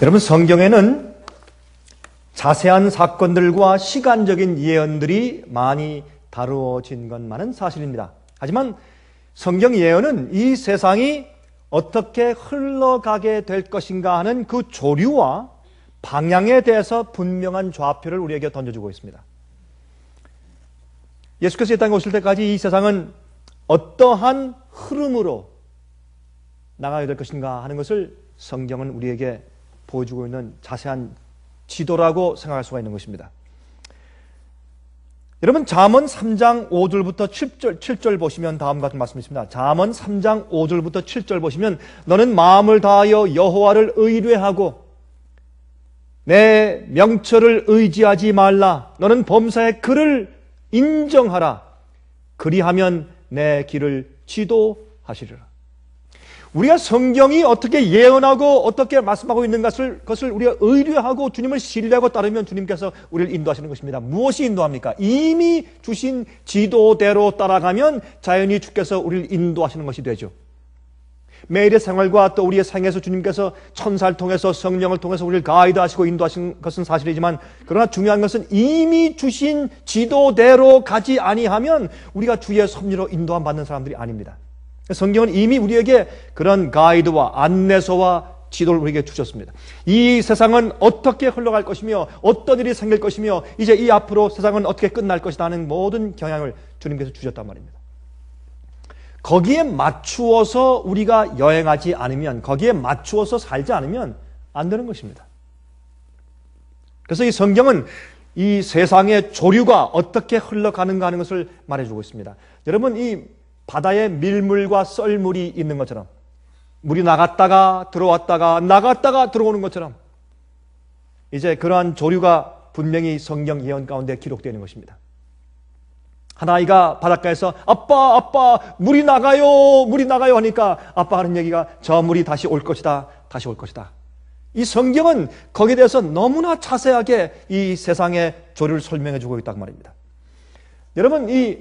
여러분, 성경에는 자세한 사건들과 시간적인 예언들이 많이 다루어진 것만은 사실입니다. 하지만 성경 예언은 이 세상이 어떻게 흘러가게 될 것인가 하는 그 조류와 방향에 대해서 분명한 좌표를 우리에게 던져주고 있습니다. 예수께서 이 땅에 오실 때까지 이 세상은 어떠한 흐름으로 나가게 될 것인가 하는 것을 성경은 우리에게 보여주고 있는 자세한 지도라고 생각할 수가 있는 것입니다. 여러분, 잠언 3장 5절부터 7절 보시면 다음과 같은 말씀이 있습니다. 잠언 3장 5절부터 7절 보시면 너는 마음을 다하여 여호와를 의뢰하고 내 명철을 의지하지 말라. 너는 범사의 그를 인정하라. 그리하면 내 길을 지도하시리라. 우리가 성경이 어떻게 예언하고 어떻게 말씀하고 있는 것을 우리가 의뢰하고 주님을 신뢰하고 따르면 주님께서 우리를 인도하시는 것입니다. 무엇이 인도합니까? 이미 주신 지도대로 따라가면 자연히 주께서 우리를 인도하시는 것이 되죠. 매일의 생활과 또 우리의 생에서 주님께서 천사를 통해서 성령을 통해서 우리를 가이드하시고 인도하신 것은 사실이지만, 그러나 중요한 것은 이미 주신 지도대로 가지 아니하면 우리가 주의 섭리로 인도함 받는 사람들이 아닙니다. 성경은 이미 우리에게 그런 가이드와 안내서와 지도를 우리에게 주셨습니다. 이 세상은 어떻게 흘러갈 것이며 어떤 일이 생길 것이며 이제 이 앞으로 세상은 어떻게 끝날 것이다 하는 모든 경향을 주님께서 주셨단 말입니다. 거기에 맞추어서 우리가 여행하지 않으면, 거기에 맞추어서 살지 않으면 안 되는 것입니다. 그래서 이 성경은 이 세상의 조류가 어떻게 흘러가는가 하는 것을 말해주고 있습니다. 여러분, 이 바다에 밀물과 썰물이 있는 것처럼, 물이 나갔다가 들어왔다가 나갔다가 들어오는 것처럼 이제 그러한 조류가 분명히 성경 예언 가운데 기록되어 있는 것입니다. 한 아이가 바닷가에서 아빠 물이 나가요 하니까 아빠가 하는 얘기가 저 물이 다시 올 것이다. 이 성경은 거기에 대해서 너무나 자세하게 이 세상의 조류를 설명해 주고 있다고 말입니다. 여러분, 이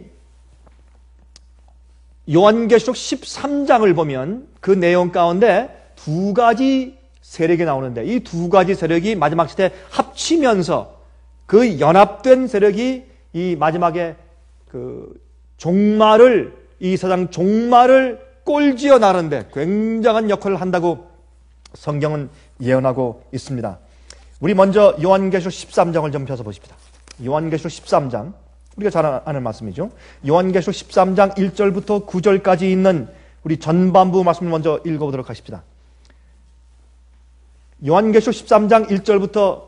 요한계시록 13장을 보면 그 내용 가운데 두 가지 세력이 나오는데, 이 두 가지 세력이 마지막 시대에 합치면서 그 연합된 세력이 이 마지막에 그 종말을, 이 세상 종말을 꼴지어 나르는데 굉장한 역할을 한다고 성경은 예언하고 있습니다. 우리 먼저 요한계시록 13장을 좀 펴서 보십시다. 요한계시록 13장, 우리가 잘 아는 말씀이죠. 요한계시록 13장 1절부터 9절까지 있는 우리 전반부 말씀을 먼저 읽어보도록 하십시다. 요한계시록 13장 1절부터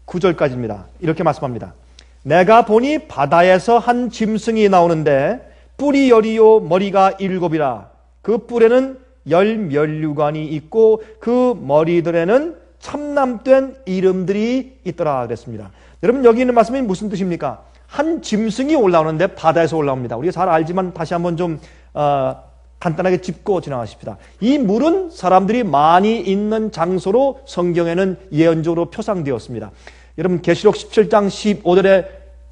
9절까지입니다. 이렇게 말씀합니다. 내가 보니 바다에서 한 짐승이 나오는데 뿔이 10이요 머리가 7이라. 그 뿔에는 10면류관이 있고 그 머리들에는 참남된 이름들이 있더라 그랬습니다. 여러분, 여기 있는 말씀이 무슨 뜻입니까? 한 짐승이 올라오는데 바다에서 올라옵니다. 우리가 잘 알지만 다시 한번 좀 간단하게 짚고 지나가십시다. 이 물은 사람들이 많이 있는 장소로 성경에는 예언적으로 표상되었습니다. 여러분, 계시록 17장 15절에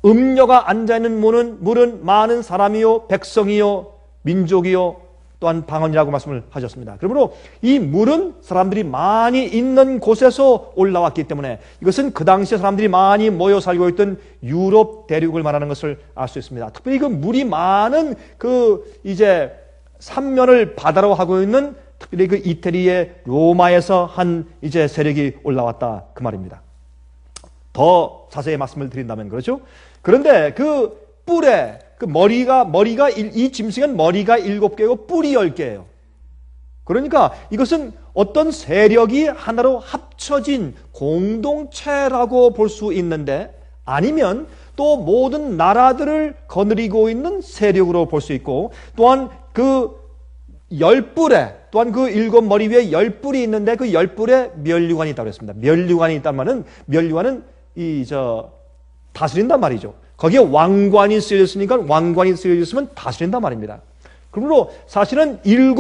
음녀가 앉아있는 물은 많은 사람이요 백성이요 민족이요 또한 방언이라고 말씀을 하셨습니다. 그러므로 이 물은 사람들이 많이 있는 곳에서 올라왔기 때문에 이것은 그 당시에 사람들이 많이 모여 살고 있던 유럽 대륙을 말하는 것을 알 수 있습니다. 특별히 그 물이 많은 그 이제 삼면을 바다로 하고 있는 특별히 그 이태리의 로마에서 한 이제 세력이 올라왔다 그 말입니다. 더 자세히 말씀을 드린다면 그렇죠? 그런데 그 뿔에 그 머리가 이 짐승은 머리가 7개고 뿔이 10개예요. 그러니까 이것은 어떤 세력이 하나로 합쳐진 공동체라고 볼 수 있는데, 아니면 또 모든 나라들을 거느리고 있는 세력으로 볼 수 있고, 또한 그 10뿔에, 또한 그 7머리 위에 10뿔이 있는데 그 10뿔에 면류관이 있다고 했습니다. 면류관이 있다는 말은, 면류관은 다스린단 말이죠. 거기에 왕관이 쓰여져 있으니까 왕관이 쓰여져 있으면 다스린단 말입니다. 그러므로 사실은 7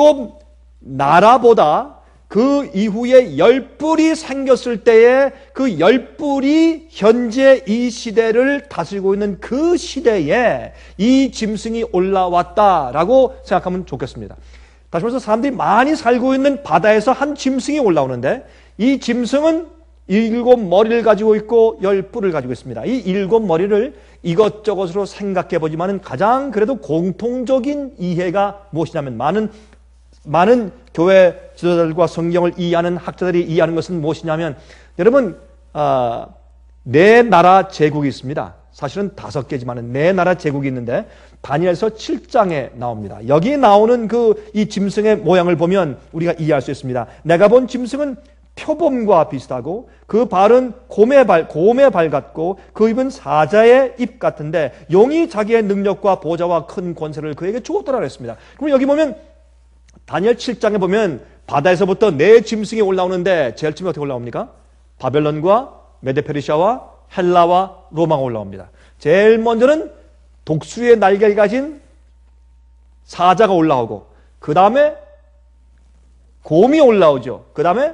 나라보다 그 이후에 10뿔이 생겼을 때에 그 10뿔이 현재 이 시대를 다스리고 있는 그 시대에 이 짐승이 올라왔다라고 생각하면 좋겠습니다. 다시 말해서 사람들이 많이 살고 있는 바다에서 한 짐승이 올라오는데, 이 짐승은 일곱 머리를 가지고 있고 열 뿔을 가지고 있습니다. 이 일곱 머리를 이것저것으로 생각해 보지만은 가장 그래도 공통적인 이해가 무엇이냐면 많은 교회 지도자들과 성경을 이해하는 학자들이 이해하는 것은 무엇이냐면 여러분 네 나라 제국이 있습니다. 사실은 5개지만은 네 나라 제국이 있는데 다니엘서 7장에 나옵니다. 여기 나오는 이 짐승의 모양을 보면 우리가 이해할 수 있습니다. 내가 본 짐승은 표범과 비슷하고 그 발은 곰의 발 같고 그 입은 사자의 입 같은데 용이 자기의 능력과 보좌와 큰 권세를 그에게 주었더라 그랬습니다. 그럼 여기 보면 다니엘 7장에 보면 바다에서부터 네 짐승이 올라오는데 제일 처음에 어떻게 올라옵니까? 바벨론과 메데페르시아와 헬라와 로마가 올라옵니다. 제일 먼저는 독수리의 날개를 가진 사자가 올라오고 그 다음에 곰이 올라오죠. 그 다음에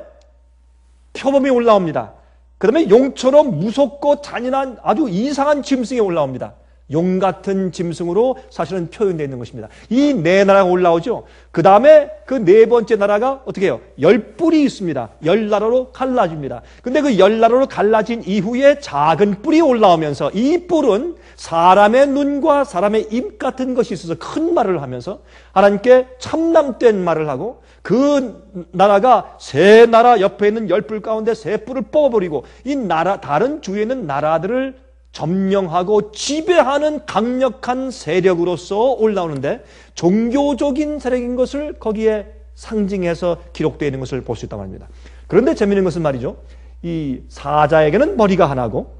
표범이 올라옵니다. 그 다음에 용처럼 무섭고 잔인한 아주 이상한 짐승이 올라옵니다. 용 같은 짐승으로 사실은 표현되어 있는 것입니다. 이 네 나라가 올라오죠. 그 다음에 그 네 번째 나라가 어떻게 해요? 10뿔이 있습니다. 10나라로 갈라집니다. 근데 그 10나라로 갈라진 이후에 작은 뿔이 올라오면서 이 뿔은 사람의 눈과 사람의 입 같은 것이 있어서 큰 말을 하면서 하나님께 참남된 말을 하고 그 나라가 세 나라 옆에 있는 10뿔 가운데 세 뿔을 뽑아버리고 이 나라 다른 주위에 있는 나라들을 점령하고 지배하는 강력한 세력으로서 올라오는데 종교적인 세력인 것을 거기에 상징해서 기록되어 있는 것을 볼 수 있단 말입니다. 그런데 재미있는 것은 말이죠. 이 사자에게는 머리가 하나고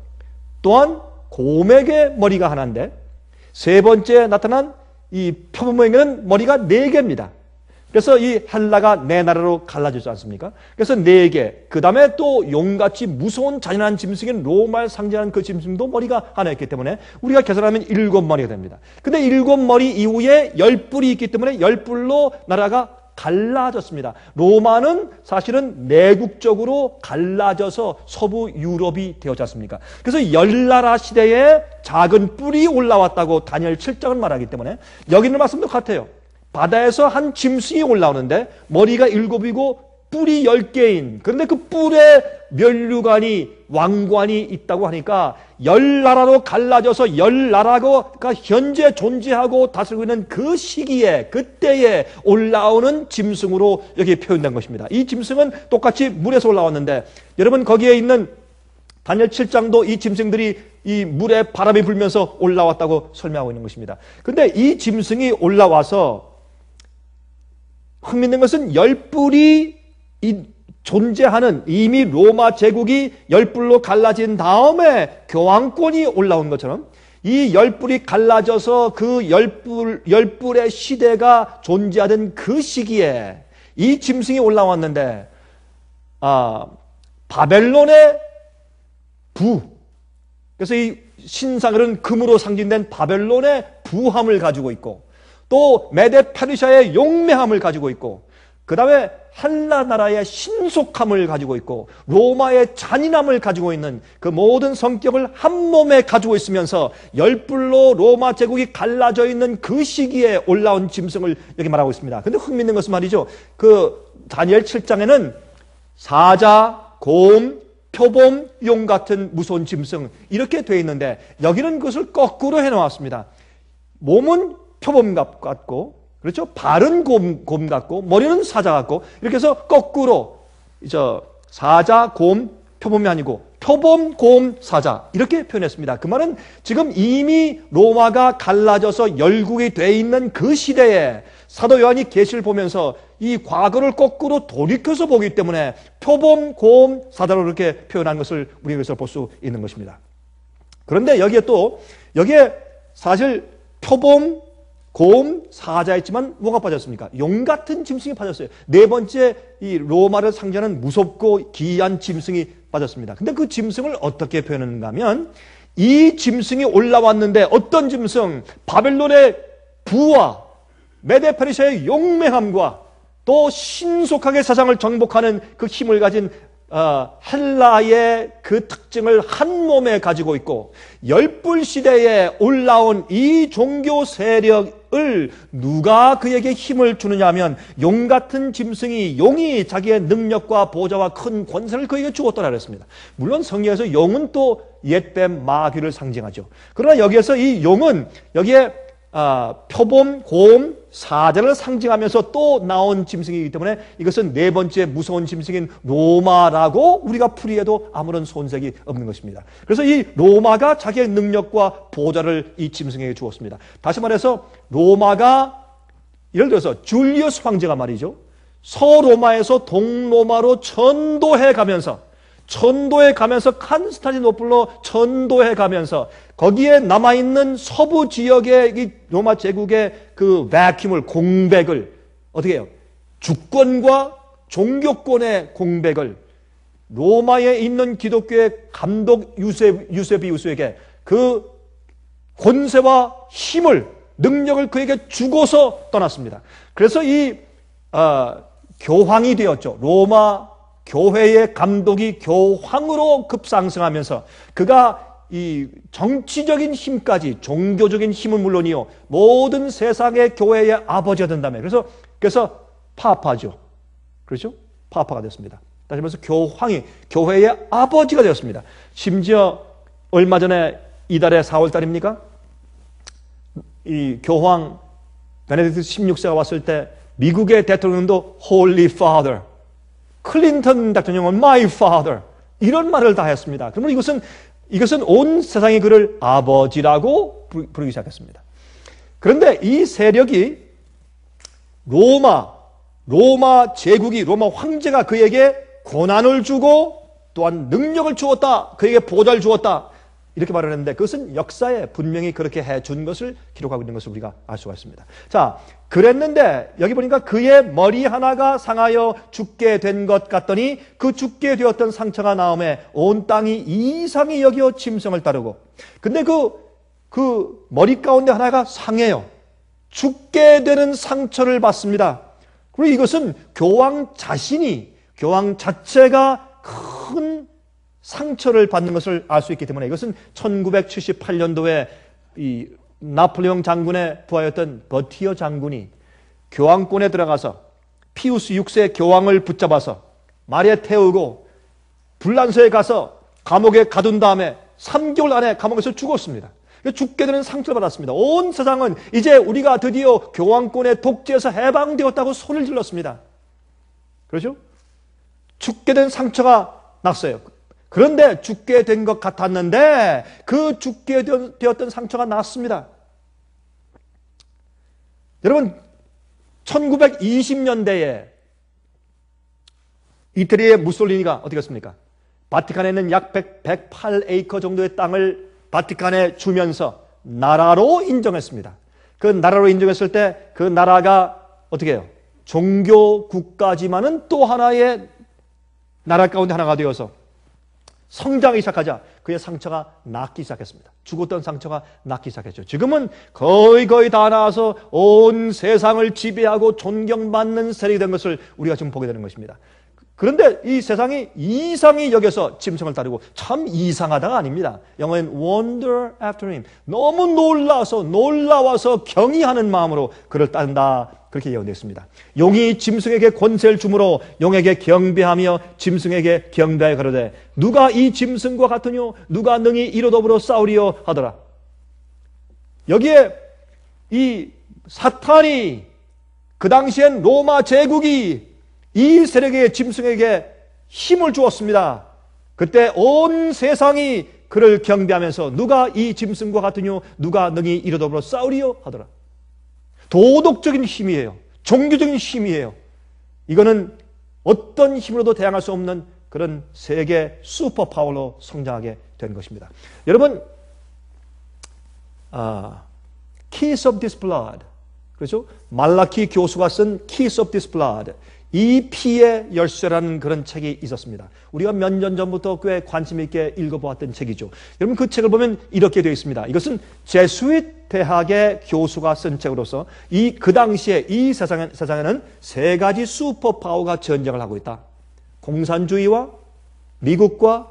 또한 곰에게 머리가 하나인데 세 번째 나타난 이 표범에게는 머리가 4개입니다. 그래서 이 헬라가 네 나라로 갈라지지 않습니까? 그래서 4개. 그 다음에 또 용같이 무서운 잔인한 짐승인 로마를 상징하는 그 짐승도 머리가 하나였기 때문에 우리가 계산하면 7머리가 됩니다. 근데 7머리 이후에 10뿔이 있기 때문에 10뿔로 나라가 갈라졌습니다. 로마는 사실은 내국적으로 갈라져서 서부 유럽이 되었지 않습니까? 그래서 10나라 시대에 작은 뿔이 올라왔다고 다니엘 7장은 말하기 때문에 여기 있는 말씀도 같아요. 바다에서 한 짐승이 올라오는데 머리가 7이고 뿔이 10개인 그런데 그 뿔에 면류관이 왕관이 있다고 하니까 10나라로 갈라져서 10나라가 현재 존재하고 다스리고 있는 그 시기에 그때에 올라오는 짐승으로 여기 표현된 것입니다. 이 짐승은 똑같이 물에서 올라왔는데 여러분 거기에 있는 다니엘 7장도 이 짐승들이 이 물에 바람이 불면서 올라왔다고 설명하고 있는 것입니다. 그런데 이 짐승이 올라와서 흥미있는 것은 10뿔이 존재하는 이미 로마 제국이 10뿔로 갈라진 다음에 교황권이 올라온 것처럼 이 10뿔이 갈라져서 그 10뿔의 시대가 존재하던 그 시기에 이 짐승이 올라왔는데 바벨론의 부 그래서 이 신사글은 금으로 상징된 바벨론의 부함을 가지고 있고 또 메데 페르시아의 용맹함을 가지고 있고 그 다음에 헬라 나라의 신속함을 가지고 있고 로마의 잔인함을 가지고 있는 그 모든 성격을 한 몸에 가지고 있으면서 10뿔로 로마 제국이 갈라져 있는 그 시기에 올라온 짐승을 여기 말하고 있습니다. 그런데 흥미있는 것은 말이죠. 그 다니엘 7장에는 사자, 곰, 표범, 용 같은 무서운 짐승 이렇게 되어 있는데 여기는 그것을 거꾸로 해놓았습니다. 몸은 표범 같고 그렇죠? 발은 곰 같고 머리는 사자 같고 이렇게 해서 거꾸로 사자, 곰, 표범이 아니고 표범, 곰, 사자 이렇게 표현했습니다. 그 말은 지금 이미 로마가 갈라져서 열국이 돼 있는 그 시대에 사도 요한이 계시를 보면서 이 과거를 거꾸로 돌이켜서 보기 때문에 표범, 곰, 사자로 이렇게 표현한 것을 우리가 여기서 볼 수 있는 것입니다. 그런데 여기에 사실 표범, 곰, 사자였지만 뭐가 빠졌습니까? 용 같은 짐승이 빠졌어요. 네 번째 이 로마를 상징하는 무섭고 기이한 짐승이 빠졌습니다. 근데 그 짐승을 어떻게 표현하는가 하면 이 짐승이 올라왔는데 어떤 짐승? 바벨론의 부와 메데 페르시아의 용맹함과 또 신속하게 세상을 정복하는 그 힘을 가진 헬라의 그 특징을 한 몸에 가지고 있고 열불 시대에 올라온 이 종교 세력을 누가 그에게 힘을 주느냐 하면 용 같은 짐승이 용이 자기의 능력과 보좌와 큰 권세를 그에게 주었더라 그랬습니다. 물론 성경에서 용은 또 옛뱀 마귀를 상징하죠. 그러나 여기에서 이 용은 여기에 표범, 곰, 사자를 상징하면서 또 나온 짐승이기 때문에 이것은 네 번째 무서운 짐승인 로마라고 우리가 풀이해도 아무런 손색이 없는 것입니다. 그래서 이 로마가 자기의 능력과 보좌를 이 짐승에게 주었습니다. 다시 말해서 로마가 예를 들어서 줄리어스 황제가 말이죠. 서로마에서 동로마로 전도해 가면서 칸스타티노플로 전도해 가면서 거기에 남아있는 서부 지역의 이 로마 제국의 그 바큐물, 공백을 어떻게 해요? 주권과 종교권의 공백을 로마에 있는 기독교의 감독 유세비우스에게 그 권세와 힘을, 능력을 그에게 주고서 떠났습니다. 그래서 이 교황이 되었죠. 로마 교회의 감독이 교황으로 급상승하면서 그가 이 정치적인 힘까지 종교적인 힘은 물론이요 모든 세상의 교회의 아버지가 된다며 그래서 파파죠. 그렇죠? 파파가 됐습니다. 다시 말해서 교황이 교회의 아버지가 되었습니다. 심지어 얼마 전에 이달의 4월 달입니까? 이 교황 베네딕트 16세가 왔을 때 미국의 대통령도 Holy Father, 클린턴 대통령은 My Father 이런 말을 다 했습니다. 그러면 이것은 온 세상이 그를 아버지라고 부르기 시작했습니다. 그런데 이 세력이 로마 제국이 로마 황제가 그에게 고난을 주고 또한 능력을 주었다. 그에게 보좌를 주었다. 이렇게 말을 했는데 그것은 역사에 분명히 그렇게 해준 것을 기록하고 있는 것을 우리가 알 수가 있습니다. 자, 그랬는데 여기 보니까 그의 머리 하나가 상하여 죽게 된 것 같더니 그 죽게 되었던 상처가 나음에 온 땅이 이상히 여겨 짐승을 따르고 근데 그 머리 가운데 하나가 상해요. 죽게 되는 상처를 받습니다. 그리고 이것은 교황 자체가 큰 상처를 받는 것을 알 수 있기 때문에 이것은 1978년도에 이 나폴레옹 장군의 부하였던 버티어 장군이 교황권에 들어가서 피우스 6세 교황을 붙잡아서 말에 태우고 불란서에 가서 감옥에 가둔 다음에 3개월 안에 감옥에서 죽었습니다. 죽게 되는 상처를 받았습니다. 온 세상은 이제 우리가 드디어 교황권의 독재에서 해방되었다고 소리를 질렀습니다. 그렇죠? 죽게 된 상처가 났어요. 그런데 죽게 된 것 같았는데 그 죽게 되었던 상처가 났습니다. 여러분 1920년대에 이태리의 무솔리니가 어떻게 했습니까? 바티칸에 있는 약 108에이커 정도의 땅을 바티칸에 주면서 나라로 인정했습니다. 그 나라로 인정했을 때 그 나라가 어떻게 해요? 종교 국가지만은 또 하나의 나라 가운데 하나가 되어서 성장하기 시작하자 그의 상처가 낫기 시작했습니다. 죽었던 상처가 낫기 시작했죠. 지금은 거의 다 나와서 온 세상을 지배하고 존경받는 세력이 된 것을 우리가 지금 보게 되는 것입니다. 그런데 이 세상이 이상히 여겨서 짐승을 따르고 참 이상하다가 아닙니다. 영어엔 wonder after him. 너무 놀라워서 경의하는 마음으로 그를 따른다. 그렇게 예언되어 있습니다. 용이 짐승에게 권세를 주므로 용에게 경배하며 짐승에게 경배하여 가로되 누가 이 짐승과 같으뇨 누가 능히 이로 더불어 싸우리요 하더라. 여기에 이 사탄이 그 당시엔 로마 제국이 이 세력의 짐승에게 힘을 주었습니다. 그때 온 세상이 그를 경배하면서 누가 이 짐승과 같으뇨 누가 능히 이로 더불어 싸우리요 하더라. 도덕적인 힘이에요. 종교적인 힘이에요. 이거는 어떤 힘으로도 대항할 수 없는 그런 세계 슈퍼파워로 성장하게 된 것입니다. 여러분, Keys of this blood, 그렇죠? 말라키 교수가 쓴 Keys of this blood, 이 피의 열쇠라는 그런 책이 있었습니다. 우리가 몇 년 전부터 꽤 관심 있게 읽어보았던 책이죠. 여러분 그 책을 보면 이렇게 되어 있습니다. 이것은 제수잇 대학의 교수가 쓴 책으로서 그 당시에 이 세상에는 세 가지 슈퍼파워가 전쟁을 하고 있다. 공산주의와 미국과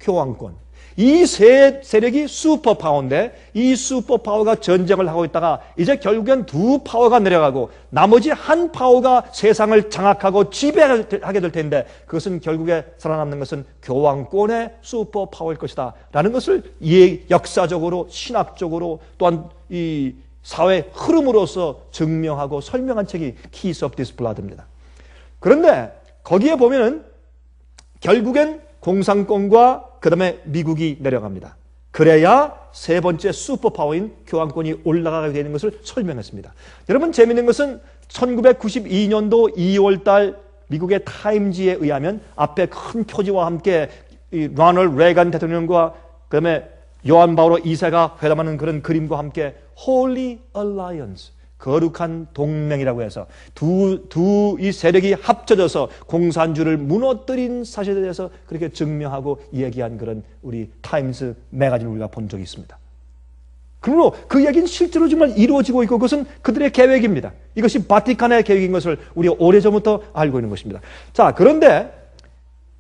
교황권. 이 세 세력이 슈퍼파워인데 이 슈퍼파워가 전쟁을 하고 있다가 이제 결국엔 두 파워가 내려가고 나머지 한 파워가 세상을 장악하고 지배하게 될 텐데 그것은 결국에 살아남는 것은 교황권의 슈퍼파워일 것이다 라는 것을 역사적으로 신학적으로 또한 이 사회 흐름으로서 증명하고 설명한 책이 Keys of this Blood입니다. 그런데 거기에 보면은 결국엔 공산권과 그 다음에 미국이 내려갑니다. 그래야 세 번째 슈퍼파워인 교황권이 올라가게 되는 것을 설명했습니다. 여러분 재미있는 것은 1992년도 2월달 미국의 타임지에 의하면 앞에 큰 표지와 함께 이 로널드 레이건 대통령과 그 다음에 요한 바오로 2세가 회담하는 그런 그림과 함께 Holy Alliance, 거룩한 동맹이라고 해서 이 세력이 합쳐져서 공산주의를 무너뜨린 사실에 대해서 그렇게 증명하고 얘기한 그런 우리 타임스 매거진을 우리가 본 적이 있습니다. 그러므로 그 얘기는 실제로 정말 이루어지고 있고 그것은 그들의 계획입니다. 이것이 바티칸의 계획인 것을 우리가 오래전부터 알고 있는 것입니다. 자, 그런데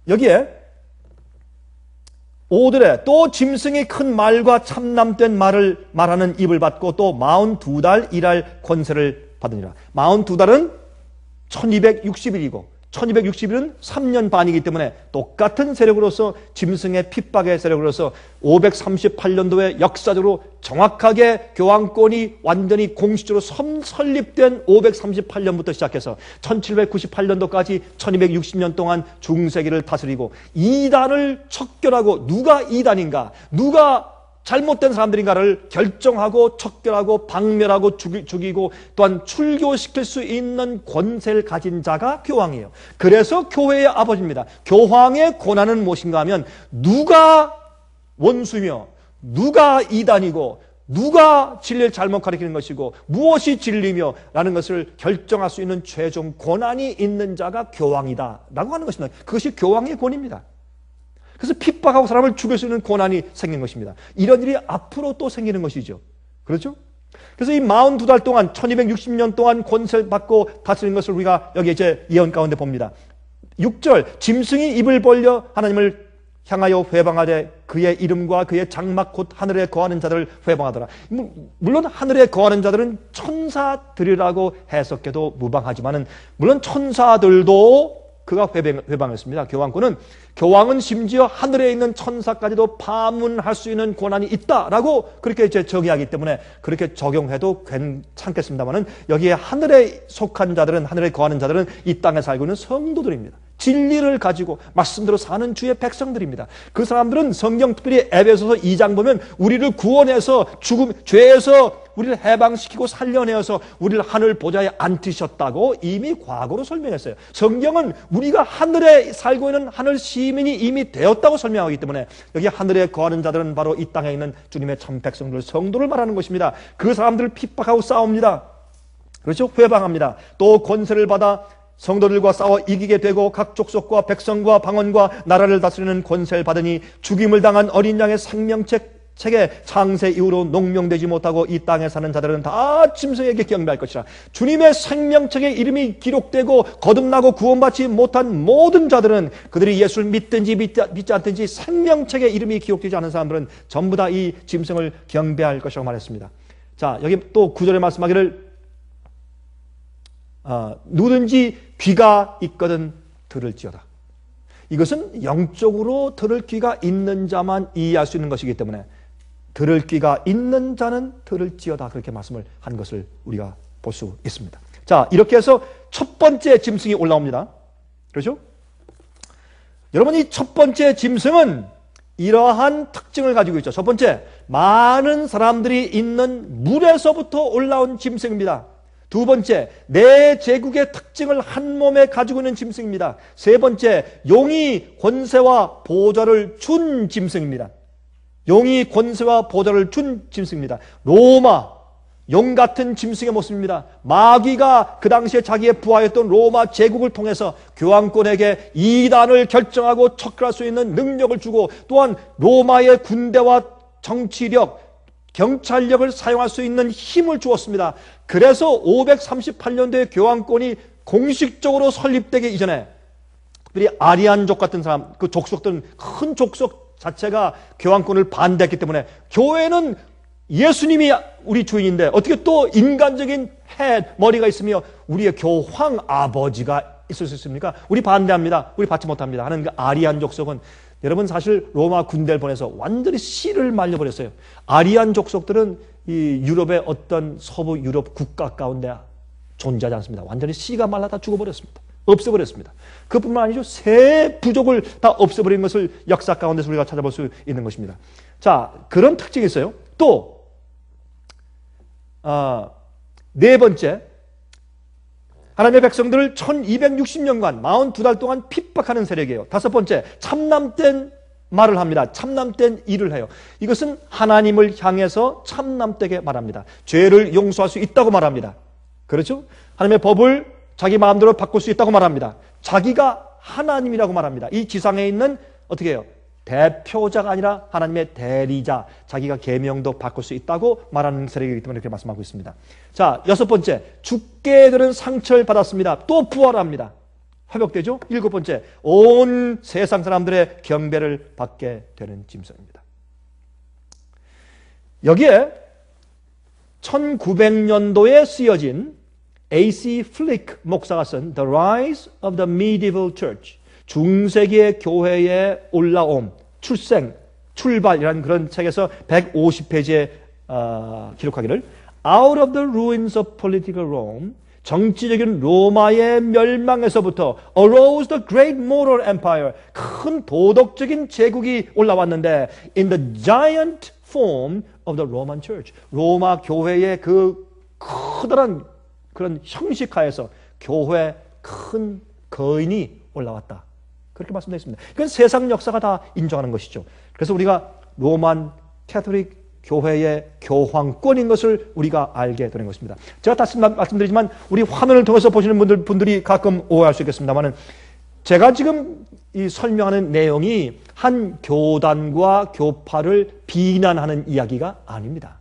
여기에 5절에 또 짐승이 큰 말과 참남된 말을 말하는 입을 받고 또 42달 일할 권세를 받으니라. 42달은 1260일이고 1260일은 3년 반이기 때문에 똑같은 세력으로서 짐승의 핍박의 세력으로서 538년도에 역사적으로 정확하게 교황권이 완전히 공식적으로 설립된 538년부터 시작해서 1798년도까지 1260년 동안 중세기를 다스리고 이단을 척결하고 누가 이단인가 누가 잘못된 사람들인가를 결정하고 척결하고 박멸하고 죽이고 또한 출교시킬 수 있는 권세를 가진 자가 교황이에요. 그래서 교회의 아버지입니다. 교황의 권한은 무엇인가 하면 누가 원수며 누가 이단이고 누가 진리를 잘못 가리키는 것이고 무엇이 진리며 라는 것을 결정할 수 있는 최종 권한이 있는 자가 교황이다 라고 하는 것입니다. 그것이 교황의 권위입니다. 그래서 핍박하고 사람을 죽일 수 있는 권한이 생긴 것입니다. 이런 일이 앞으로 또 생기는 것이죠. 그렇죠? 그래서 이 42달 동안 1260년 동안 권세를 받고 다스리는 것을 우리가 여기 이제 예언 가운데 봅니다. 6절 짐승이 입을 벌려 하나님을 향하여 회방하되 그의 이름과 그의 장막 곧 하늘에 거하는 자들을 회방하더라. 물론 하늘에 거하는 자들은 천사들이라고 해석해도 무방하지만은 물론 천사들도 그가 회방했습니다. 교황은 심지어 하늘에 있는 천사까지도 파문할 수 있는 권한이 있다라고 그렇게 이제 정의하기 때문에 그렇게 적용해도 괜찮겠습니다만은 여기에 하늘에 속한 자들은 하늘에 거하는 자들은 이 땅에 살고 있는 성도들입니다. 진리를 가지고 말씀대로 사는 주의 백성들입니다. 그 사람들은 성경 특별히 에베소서 2장 보면 우리를 구원해서 죄에서 우리를 해방시키고 살려내어서 우리를 하늘 보좌에 앉히셨다고 이미 과거로 설명했어요. 성경은 우리가 하늘에 살고 있는 하늘 시민이 이미 되었다고 설명하기 때문에 여기 하늘에 거하는 자들은 바로 이 땅에 있는 주님의 참 백성들, 성도를 말하는 것입니다. 그 사람들을 핍박하고 싸웁니다. 그렇죠? 회방합니다. 또 권세를 받아 성도들과 싸워 이기게 되고 각 족속과 백성과 방언과 나라를 다스리는 권세를 받으니 죽임을 당한 어린 양의 생명책에 창세 이후로 농명되지 못하고 이 땅에 사는 자들은 다 짐승에게 경배할 것이라. 주님의 생명책에 이름이 기록되고 거듭나고 구원받지 못한 모든 자들은 그들이 예수를 믿든지 믿지 않든지 생명책에 이름이 기록되지 않은 사람들은 전부 다 이 짐승을 경배할 것이라고 말했습니다. 자, 여기 또 9절에 말씀하기를 누구든지 귀가 있거든 들을지어다. 이것은 영적으로 들을 귀가 있는 자만 이해할 수 있는 것이기 때문에 들을 귀가 있는 자는 들을지어다 그렇게 말씀을 한 것을 우리가 볼 수 있습니다. 자, 이렇게 해서 첫 번째 짐승이 올라옵니다. 그렇죠? 여러분, 이 첫 번째 짐승은 이러한 특징을 가지고 있죠. 첫 번째, 많은 사람들이 있는 물에서부터 올라온 짐승입니다. 두 번째, 내 제국의 특징을 한 몸에 가지고 있는 짐승입니다. 세 번째, 용이 권세와 보좌를 준 짐승입니다. 용이 권세와 보좌를 준 짐승입니다. 로마, 용 같은 짐승의 모습입니다. 마귀가 그 당시에 자기의 부하였던 로마 제국을 통해서 교황권에게 이단을 결정하고 척결할 수 있는 능력을 주고 또한 로마의 군대와 정치력, 경찰력을 사용할 수 있는 힘을 주었습니다. 그래서 538년도에 교황권이 공식적으로 설립되기 이전에 특별히 아리안족 같은 사람, 그 족속들은 큰 족속 자체가 교황권을 반대했기 때문에 교회는 예수님이 우리 주인인데 어떻게 또 인간적인 머리가 있으며 우리의 교황 아버지가 있을 수 있습니까? 우리 반대합니다. 우리 받지 못합니다. 하는 그 아리안 족속은 여러분 사실 로마 군대를 보내서 완전히 씨를 말려버렸어요. 아리안 족속들은 이 유럽의 어떤 서부 유럽 국가 가운데 존재하지 않습니다. 완전히 씨가 말라 다 죽어버렸습니다. 없애버렸습니다. 그뿐만 아니죠. 세 부족을 다 없애버린 것을 역사 가운데서 우리가 찾아볼 수 있는 것입니다. 자, 그런 특징이 있어요. 또 네 번째, 하나님의 백성들을 1260년간 42달 동안 핍박하는 세력이에요. 다섯 번째, 참남된 말을 합니다. 참남된 일을 해요. 이것은 하나님을 향해서 참남되게 말합니다. 죄를 용서할 수 있다고 말합니다. 그렇죠? 하나님의 법을 자기 마음대로 바꿀 수 있다고 말합니다. 자기가 하나님이라고 말합니다. 이 지상에 있는 어떻게 해요? 대표자가 아니라 하나님의 대리자, 자기가 계명도 바꿀 수 있다고 말하는 세력이기 때문에 그렇게 말씀하고 있습니다. 자, 여섯 번째, 죽게 되는 상처를 받았습니다. 또 부활합니다. 회복되죠? 일곱 번째, 온 세상 사람들의 경배를 받게 되는 짐승입니다. 여기에 1900년도에 쓰여진 A.C. 플리크 목사가 쓴 The Rise of the Medieval Church, 중세기의 교회의 올라옴, 출생, 출발이라는 그런 책에서 150페이지에 기록하기를 Out of the ruins of political Rome, 정치적인 로마의 멸망에서부터 arose the great moral empire, 큰 도덕적인 제국이 올라왔는데 in the giant form of the Roman Church, 로마 교회의 그 커다란 그런 형식하에서 교회 큰 거인이 올라왔다. 그렇게 말씀되어 있습니다. 이건 세상 역사가 다 인정하는 것이죠. 그래서 우리가 로만 캐톨릭 교회의 교황권인 것을 우리가 알게 되는 것입니다. 제가 다시 말씀드리지만 우리 화면을 통해서 보시는 분들이 가끔 오해할 수 있겠습니다만 제가 지금 이 설명하는 내용이 한 교단과 교파를 비난하는 이야기가 아닙니다.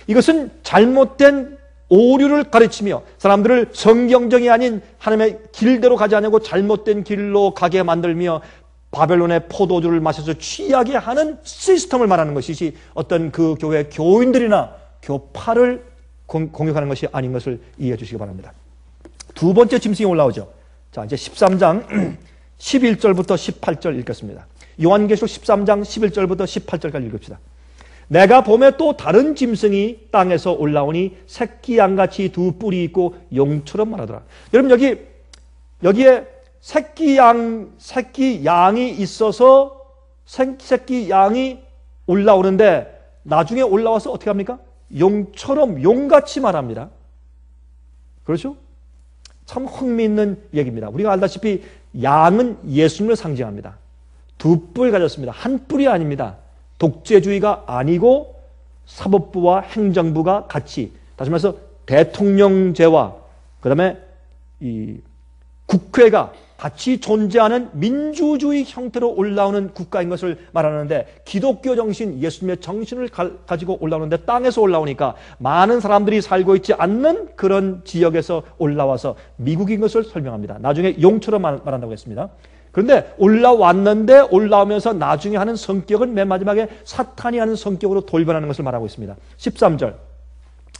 이것은 잘못된 오류를 가르치며 사람들을 성경적이 아닌 하나님의 길대로 가지 않고 잘못된 길로 가게 만들며 바벨론의 포도주를 마셔서 취하게 하는 시스템을 말하는 것이지 어떤 그 교회 교인들이나 교파를 공격하는 것이 아닌 것을 이해해 주시기 바랍니다. 두 번째 짐승이 올라오죠. 자, 이제 13장 11절부터 18절 읽겠습니다. 요한계시록 13장 11절부터 18절까지 읽읍시다. 내가 봄에 또 다른 짐승이 땅에서 올라오니 새끼 양같이 두 뿔이 있고 용처럼 말하더라. 여러분 여기에 새끼 양이 있어서 새끼 양이 올라오는데 나중에 올라와서 어떻게 합니까? 용처럼 용같이 말합니다. 그렇죠? 참 흥미있는 얘기입니다. 우리가 알다시피 양은 예수님을 상징합니다. 두 뿔 가졌습니다. 한 뿔이 아닙니다. 독재주의가 아니고 사법부와 행정부가 같이, 다시 말해서 대통령제와 그 다음에 이 국회가 같이 존재하는 민주주의 형태로 올라오는 국가인 것을 말하는데 기독교 정신, 예수님의 정신을 가지고 올라오는데 땅에서 올라오니까 많은 사람들이 살고 있지 않는 그런 지역에서 올라와서 미국인 것을 설명합니다. 나중에 용처럼 말한다고 했습니다. 그런데 올라왔는데 올라오면서 나중에 하는 성격은 맨 마지막에 사탄이 하는 성격으로 돌변하는 것을 말하고 있습니다. 13절,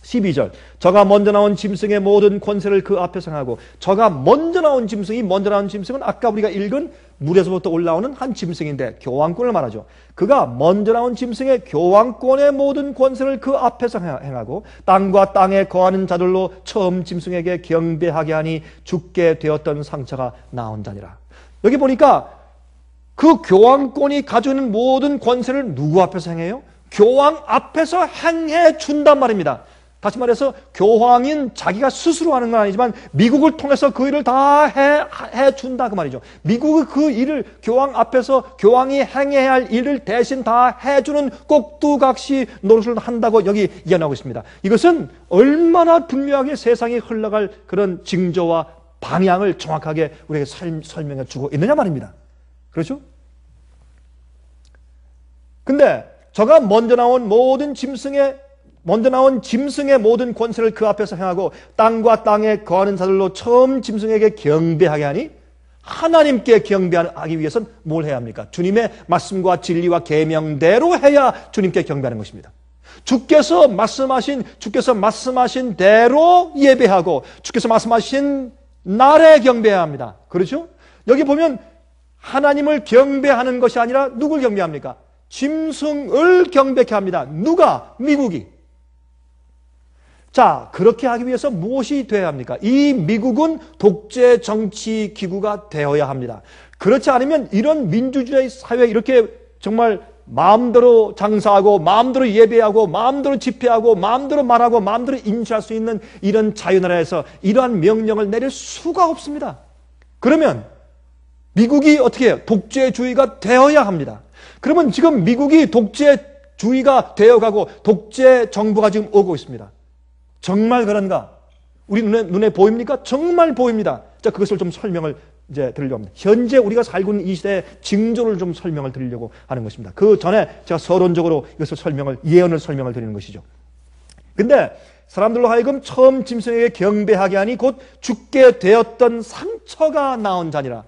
12절. 저가 먼저 나온 짐승의 모든 권세를 그 앞에서 행하고, 저가 먼저 나온 짐승은 아까 우리가 읽은 물에서부터 올라오는 한 짐승인데 교황권을 말하죠. 그가 먼저 나온 짐승의 교황권의 모든 권세를 그 앞에서 행하고 땅과 땅에 거하는 자들로 처음 짐승에게 경배하게 하니 죽게 되었던 상처가 나온 자니라. 여기 보니까 그 교황권이 가지고 있는 모든 권세를 누구 앞에서 행해요? 교황 앞에서 행해 준단 말입니다. 다시 말해서 교황인 자기가 스스로 하는 건 아니지만 미국을 통해서 그 일을 다 해 준다 그 말이죠. 미국의 그 일을 교황 앞에서 교황이 행해야 할 일을 대신 다 해주는 꼭두각시 노릇을 한다고 여기 이야기하고 있습니다. 이것은 얼마나 분명하게 세상이 흘러갈 그런 징조와 방향을 정확하게 우리에게 설명해 주고 있느냐 말입니다. 그렇죠? 근데 저가 먼저 나온 짐승의 모든 권세를 그 앞에서 행하고 땅과 땅에 거하는 자들로 처음 짐승에게 경배하게 하니 하나님께 경배하기 위해서는 뭘 해야 합니까? 주님의 말씀과 진리와 계명대로 해야 주님께 경배하는 것입니다. 주께서 말씀하신 대로 예배하고 주께서 말씀하신 날에 경배해야 합니다. 그렇죠? 여기 보면 하나님을 경배하는 것이 아니라 누굴 경배합니까? 짐승을 경배케 합니다. 누가? 미국이. 자, 그렇게 하기 위해서 무엇이 되어야 합니까? 이 미국은 독재 정치 기구가 되어야 합니다. 그렇지 않으면 이런 민주주의 사회에 이렇게 정말 마음대로 장사하고 마음대로 예배하고 마음대로 집회하고 마음대로 말하고 마음대로 인지할 수 있는 이런 자유나라에서 이러한 명령을 내릴 수가 없습니다. 그러면 미국이 어떻게 해요? 독재주의가 되어야 합니다. 그러면 지금 미국이 독재주의가 되어가고 독재 정부가 지금 오고 있습니다. 정말 그런가? 우리 눈에 보입니까? 정말 보입니다. 자, 그것을 좀 설명을 이제 드리려고 합니다. 현재 우리가 살고 있는 이 시대의 징조를 좀 설명을 드리려고 하는 것입니다. 그 전에 제가 서론적으로 이것을 예언을 설명을 드리는 것이죠. 근데 사람들로 하여금 처음 짐승에게 경배하게 하니 곧 죽게 되었던 상처가 나온 자니라.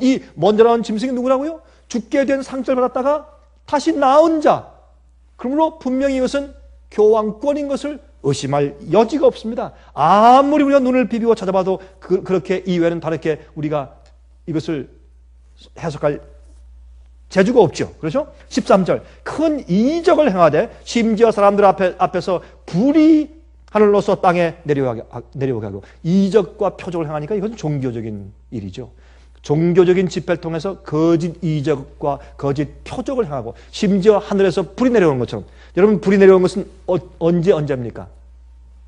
이 먼저 나온 짐승이 누구라고요? 죽게 된 상처를 받았다가 다시 나온 자. 그러므로 분명히 이것은 교황권인 것을 의심할 여지가 없습니다. 아무리 우리가 눈을 비비고 찾아봐도 그렇게 이외에는 다르게 우리가 이것을 해석할 재주가 없죠. 그렇죠? 13절 큰 이적을 행하되 심지어 사람들 앞에서 불이 하늘로서 땅에 내려오게 하고 이적과 표적을 행하니까 이것은 종교적인 일이죠. 종교적인 집회를 통해서 거짓 이적과 거짓 표적을 행하고 심지어 하늘에서 불이 내려오는 것처럼. 여러분, 불이 내려온 것은 언제입니까?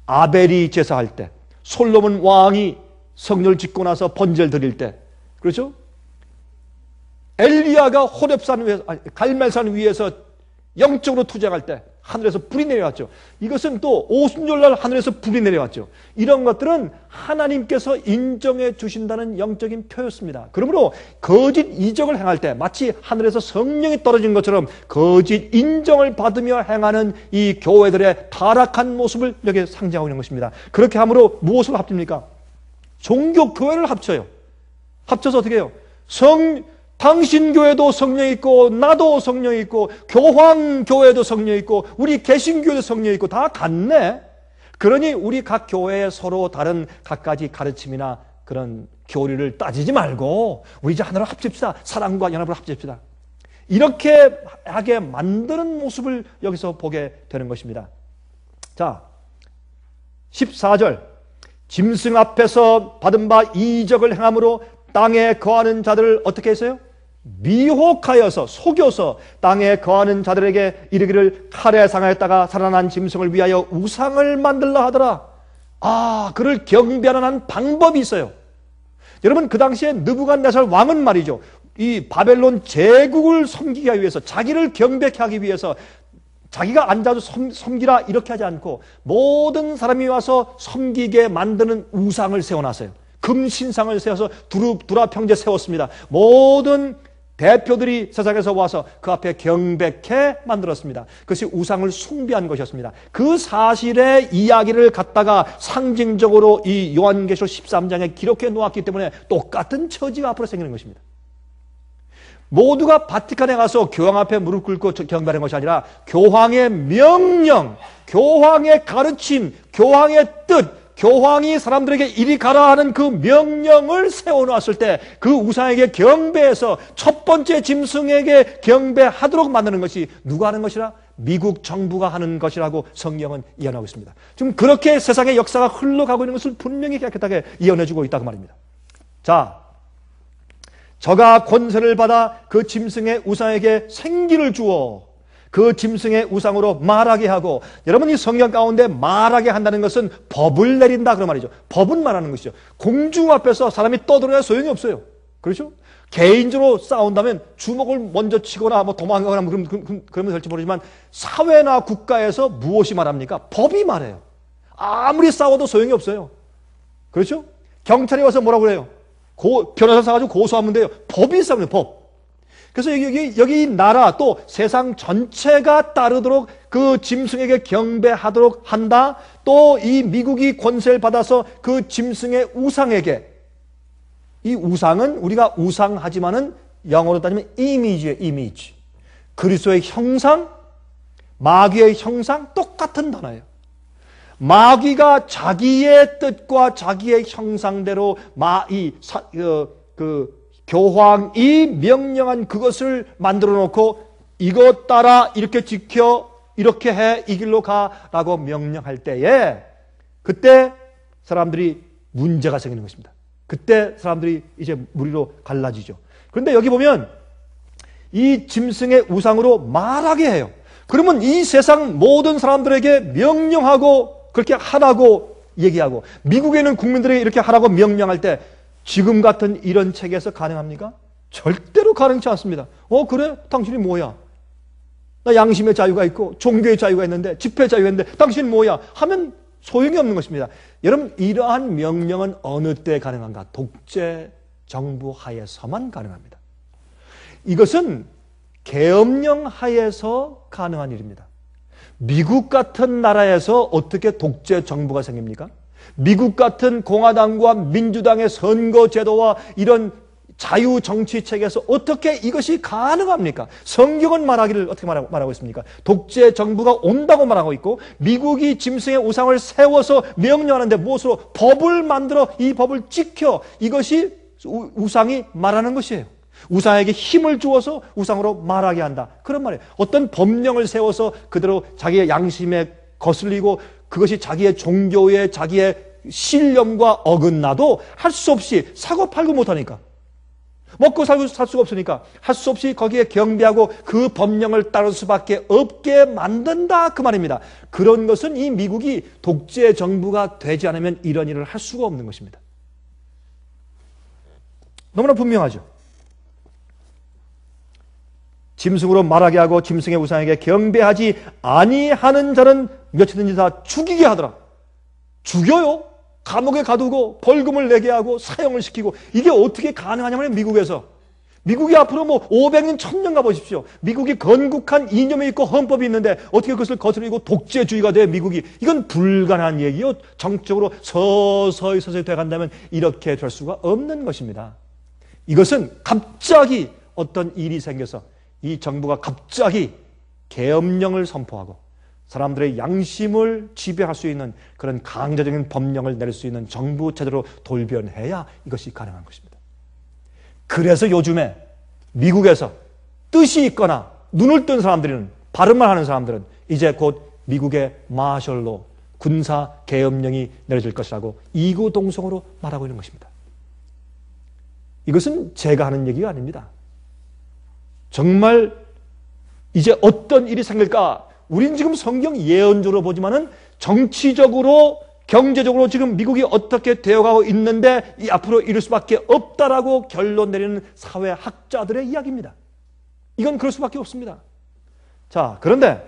아벨이 제사할 때, 솔로몬 왕이 성전을 짓고 나서 번제를 드릴 때, 그렇죠? 엘리야가 갈멜산 위에서 영적으로 투쟁할 때 하늘에서 불이 내려왔죠. 이것은 또 오순절날 하늘에서 불이 내려왔죠. 이런 것들은 하나님께서 인정해 주신다는 영적인 표였습니다. 그러므로 거짓 이적을 행할 때 마치 하늘에서 성령이 떨어진 것처럼 거짓 인정을 받으며 행하는 이 교회들의 타락한 모습을 여기에 상징하고 있는 것입니다. 그렇게 함으로 무엇을 합칩니까? 종교 교회를 합쳐요. 합쳐서 어떻게 해요? 당신 교회도 성령이 있고 나도 성령이 있고 교황교회도 성령이 있고 우리 개신교회도 성령이 있고 다 같네. 그러니 우리 각 교회에 서로 다른 각가지 가르침이나 그런 교리를 따지지 말고 우리 이제 하나로 합칩시다. 사랑과 연합을 합칩시다. 이렇게 하게 만드는 모습을 여기서 보게 되는 것입니다. 자, 14절 짐승 앞에서 받은 바 이적을 행함으로 땅에 거하는 자들을 어떻게 했어요? 미혹하여서 속여서 땅에 거하는 자들에게 이르기를 칼에 상하였다가 살아난 짐승을 위하여 우상을 만들라 하더라. 그를 경배하는 방법이 있어요. 여러분, 그 당시에 느부갓네살 왕은 말이죠, 이 바벨론 제국을 섬기기 위해서, 자기를 경배케 하기 위해서 자기가 앉아서 섬기라 이렇게 하지 않고 모든 사람이 와서 섬기게 만드는 우상을 세워놨어요. 금신상을 세워서 두라 평지에 세웠습니다. 모든 대표들이 세상에서 와서 그 앞에 경배케 만들었습니다. 그것이 우상을 숭배한 것이었습니다. 그 사실의 이야기를 갖다가 상징적으로 이 요한계시록 13장에 기록해 놓았기 때문에 똑같은 처지가 앞으로 생기는 것입니다. 모두가 바티칸에 가서 교황 앞에 무릎 꿇고 경배하는 것이 아니라 교황의 명령, 교황의 가르침, 교황의 뜻, 교황이 사람들에게 이리 가라 하는 그 명령을 세워놨을 때 그 우상에게 경배해서 첫 번째 짐승에게 경배하도록 만드는 것이 누가 하는 것이라? 미국 정부가 하는 것이라고 성경은 예언하고 있습니다. 지금 그렇게 세상의 역사가 흘러가고 있는 것을 분명히 깨끗하게 예언해주고 있다고 말입니다. 자, 저가 권세를 받아 그 짐승의 우상에게 생기를 주어 그 짐승의 우상으로 말하게 하고, 여러분 이 성경 가운데 말하게 한다는 것은 법을 내린다 그런 말이죠. 법은 말하는 것이죠. 공중 앞에서 사람이 떠들어야 소용이 없어요. 그렇죠? 개인적으로 싸운다면 주먹을 먼저 치거나 뭐 도망가거나 그러면 될지 모르지만 사회나 국가에서 무엇이 말합니까? 법이 말해요. 아무리 싸워도 소용이 없어요. 그렇죠? 경찰이 와서 뭐라고 그래요? 변호사 사가지고 고소하면 돼요. 법이 싸우는 법. 그래서 여기 나라 또 세상 전체가 따르도록 그 짐승에게 경배하도록 한다. 또 이 미국이 권세를 받아서 그 짐승의 우상에게 이 우상은 우리가 우상하지만은 영어로 따지면 이미지예요, 이미지. 그리스도의 형상, 마귀의 형상 똑같은 단어예요. 마귀가 자기의 뜻과 자기의 형상대로 교황이 명령한 그것을 만들어 놓고 이것 따라 이렇게 지켜 이렇게 해 이 길로 가라고 명령할 때에 그때 사람들이 문제가 생기는 것입니다. 그때 사람들이 이제 무리로 갈라지죠. 그런데 여기 보면 이 짐승의 우상으로 말하게 해요. 그러면 이 세상 모든 사람들에게 명령하고 그렇게 하라고 얘기하고 미국에는 국민들에게 이렇게 하라고 명령할 때 지금 같은 이런 체계에서 가능합니까? 절대로 가능치 않습니다. 그래? 당신이 뭐야? 나 양심의 자유가 있고 종교의 자유가 있는데 집회 자유가 있는데 당신 뭐야? 하면 소용이 없는 것입니다. 여러분 이러한 명령은 어느 때 가능한가? 독재 정부 하에서만 가능합니다. 이것은 계엄령 하에서 가능한 일입니다. 미국 같은 나라에서 어떻게 독재 정부가 생깁니까? 미국 같은 공화당과 민주당의 선거 제도와 이런 자유 정치 체계에서 어떻게 이것이 가능합니까? 성경은 말하기를 어떻게 말하고 있습니까? 독재 정부가 온다고 말하고 있고 미국이 짐승의 우상을 세워서 명령하는데 무엇으로? 법을 만들어 이 법을 지켜. 이것이 우상이 말하는 것이에요. 우상에게 힘을 주어서 우상으로 말하게 한다. 그런 말이에요. 어떤 법령을 세워서 그대로 자기의 양심에 거슬리고 그것이 자기의 종교에 자기의 신념과 어긋나도 할 수 없이 사고 팔고 못하니까 먹고 살고 살 수가 없으니까 할 수 없이 거기에 경배하고 그 법령을 따를 수밖에 없게 만든다 그 말입니다. 그런 것은 이 미국이 독재 정부가 되지 않으면 이런 일을 할 수가 없는 것입니다. 너무나 분명하죠. 짐승으로 말하게 하고 짐승의 우상에게 경배하지 아니하는 자는 며칠든지 다 죽이게 하더라. 죽여요? 감옥에 가두고 벌금을 내게 하고 사형을 시키고 이게 어떻게 가능하냐면 미국에서 미국이 앞으로 500년 1000년 가보십시오. 미국이 건국한 이념이 있고 헌법이 있는데 어떻게 그것을 거스르고 독재주의가 돼 미국이 이건 불가능한 얘기요. 정적으로 서서히 돼간다면 이렇게 될 수가 없는 것입니다. 이것은 갑자기 어떤 일이 생겨서 이 정부가 갑자기 계엄령을 선포하고 사람들의 양심을 지배할 수 있는 그런 강제적인 법령을 내릴 수 있는 정부 체제로 돌변해야 이것이 가능한 것입니다. 그래서 요즘에 미국에서 뜻이 있거나 눈을 뜬 사람들은 발음만 하는 사람들은 이제 곧 미국의 마셜로 군사 계엄령이 내려질 것이라고 이구동성으로 말하고 있는 것입니다. 이것은 제가 하는 얘기가 아닙니다. 정말 이제 어떤 일이 생길까? 우린 지금 성경 예언적으로 보지만은 정치적으로 경제적으로 지금 미국이 어떻게 되어가고 있는데 이 앞으로 이럴 수밖에 없다라고 결론 내리는 사회학자들의 이야기입니다. 이건 그럴 수밖에 없습니다. 자, 그런데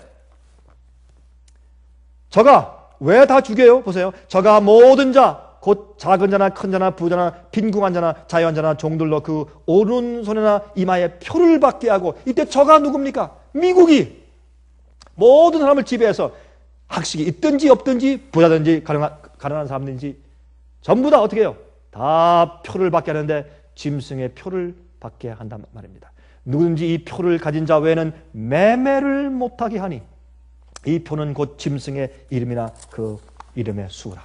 저가 왜 다 죽여요? 보세요. 저가 모든 자 곧 작은 자나 큰 자나 부자나 빈궁한 자나 자유한 자나 종들로 그 오른손이나 이마에 표를 받게 하고 이때 저가 누굽니까? 미국이 모든 사람을 지배해서 학식이 있든지 없든지 부자든지 가난한 사람든지 전부 다 어떻게 해요? 다 표를 받게 하는데 짐승의 표를 받게 한단 말입니다. 누구든지 이 표를 가진 자 외에는 매매를 못하게 하니 이 표는 곧 짐승의 이름이나 그 이름의 수라.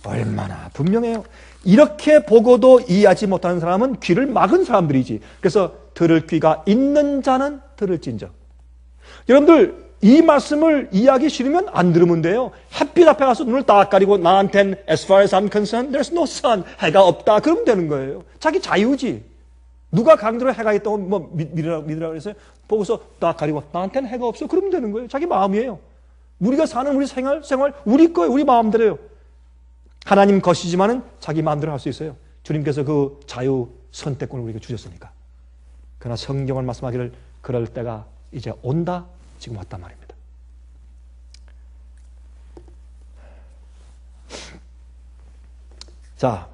얼마나 분명해요. 이렇게 보고도 이해하지 못하는 사람은 귀를 막은 사람들이지. 그래서 들을 귀가 있는 자는 들을진저. 여러분들 이 말씀을 이해하기 싫으면 안 들으면 돼요. 햇빛 앞에 가서 눈을 딱 가리고 나한텐 as far as I'm concerned there's no sun. 해가 없다. 그러면 되는 거예요. 자기 자유지. 누가 강제로 해가 있다고 믿으라고 그랬어요? 보고서 딱 가리고 나한테는 해가 없어. 그러면 되는 거예요. 자기 마음이에요. 우리가 사는 우리 생활 우리 거예요. 우리 마음대로요. 하나님 것이지만은 자기 마음대로 할 수 있어요. 주님께서 그 자유 선택권을 우리에게 주셨으니까. 그러나 성경을 말씀하기를 그럴 때가 이제 온다. 지금 왔단 말입니다. 자,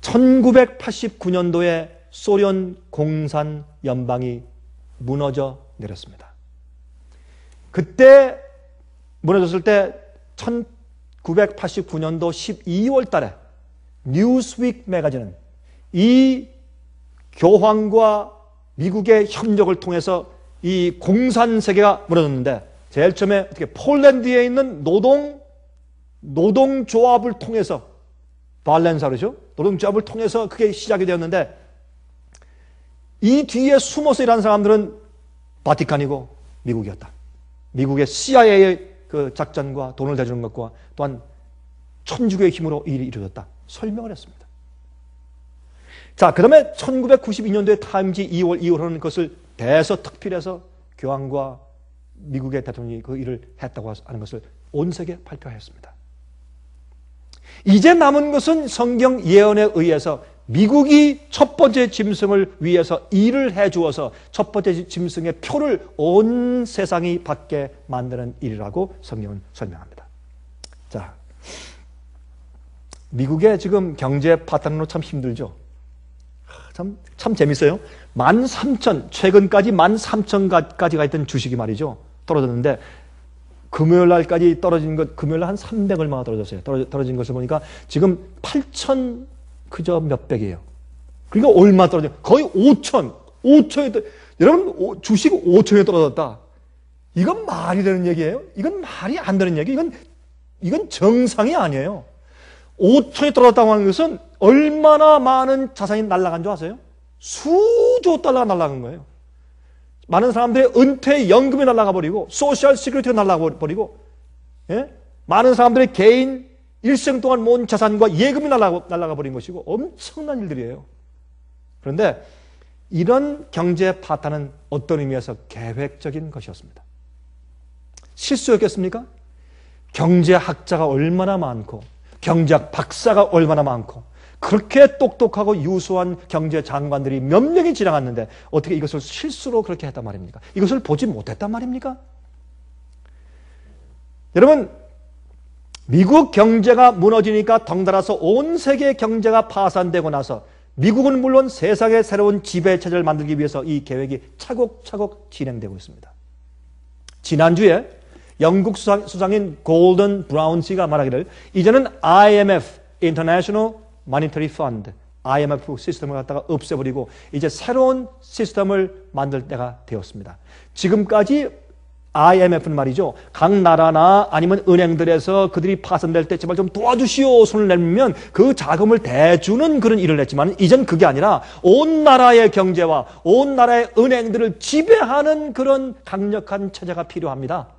1989년도에 소련 공산 연방이 무너져 내렸습니다. 그때 무너졌을 때 1989년도 12월 달에 뉴스윅 매거진은 이 교황과 미국의 협력을 통해서 이 공산 세계가 무너졌는데, 제일 처음에 어떻게 폴란드에 있는 노동조합을 통해서, 발렌사 그러죠? 노동조합을 통해서 그게 시작이 되었는데, 이 뒤에 숨어서 일하는 사람들은 바티칸이고 미국이었다. 미국의 CIA의 그 작전과 돈을 대주는 것과 또한 천주교의 힘으로 일이 이루어졌다. 설명을 했습니다. 자, 그 다음에 1992년도에 타임지 2월 2호라는 것을 대서특필해서 교황과 미국의 대통령이 그 일을 했다고 하는 것을 온 세계에 발표하였습니다. 이제 남은 것은 성경 예언에 의해서 미국이 첫 번째 짐승을 위해서 일을 해주어서 첫 번째 짐승의 표를 온 세상이 받게 만드는 일이라고 성경은 설명합니다. 자, 미국의 지금 경제 파탄으로 참 힘들죠. 참 재밌어요. 13,000, 최근까지 13,000까지가 있던 주식이 말이죠. 떨어졌는데, 금요일 날까지 떨어진 것, 금요일 날 한 300 얼마가 떨어졌어요. 떨어진 것을 보니까 지금 8,000 그저 몇백이에요. 그러니까 얼마 떨어져? 거의 5,000에, 여러분, 주식 5,000에 떨어졌다. 이건 말이 되는 얘기예요? 이건 말이 안 되는 얘기. 이건 정상이 아니에요. 5,000에 떨어졌다고 하는 것은 얼마나 많은 자산이 날아간 줄 아세요? 수조 달러가 날아간 거예요. 많은 사람들의 은퇴 연금이 날아가 버리고, 소셜 시큐리티가 날아가 버리고, 예? 많은 사람들의 개인 일생 동안 모은 자산과 예금이 날아가 버린 것이고, 엄청난 일들이에요. 그런데 이런 경제 파탄은 어떤 의미에서 계획적인 것이었습니다. 실수였겠습니까? 경제학자가 얼마나 많고, 경제학 박사가 얼마나 많고, 그렇게 똑똑하고 유수한 경제장관들이 몇 명이 지나갔는데 어떻게 이것을 실수로 그렇게 했단 말입니까? 이것을 보지 못했단 말입니까? 여러분, 미국 경제가 무너지니까 덩달아서 온 세계 경제가 파산되고 나서 미국은 물론 세상의 새로운 지배체제를 만들기 위해서 이 계획이 차곡차곡 진행되고 있습니다. 지난주에 영국 수장인 골든 브라운시가 말하기를 이제는 IMF, International Monetary Fund, IMF 시스템을 갖다가 없애버리고 이제 새로운 시스템을 만들 때가 되었습니다. 지금까지 IMF는 말이죠. 각 나라나 아니면 은행들에서 그들이 파산될 때 제발 좀 도와주시오 손을 내밀면 그 자금을 대주는 그런 일을 했지만 이젠 그게 아니라 온 나라의 경제와 온 나라의 은행들을 지배하는 그런 강력한 체제가 필요합니다.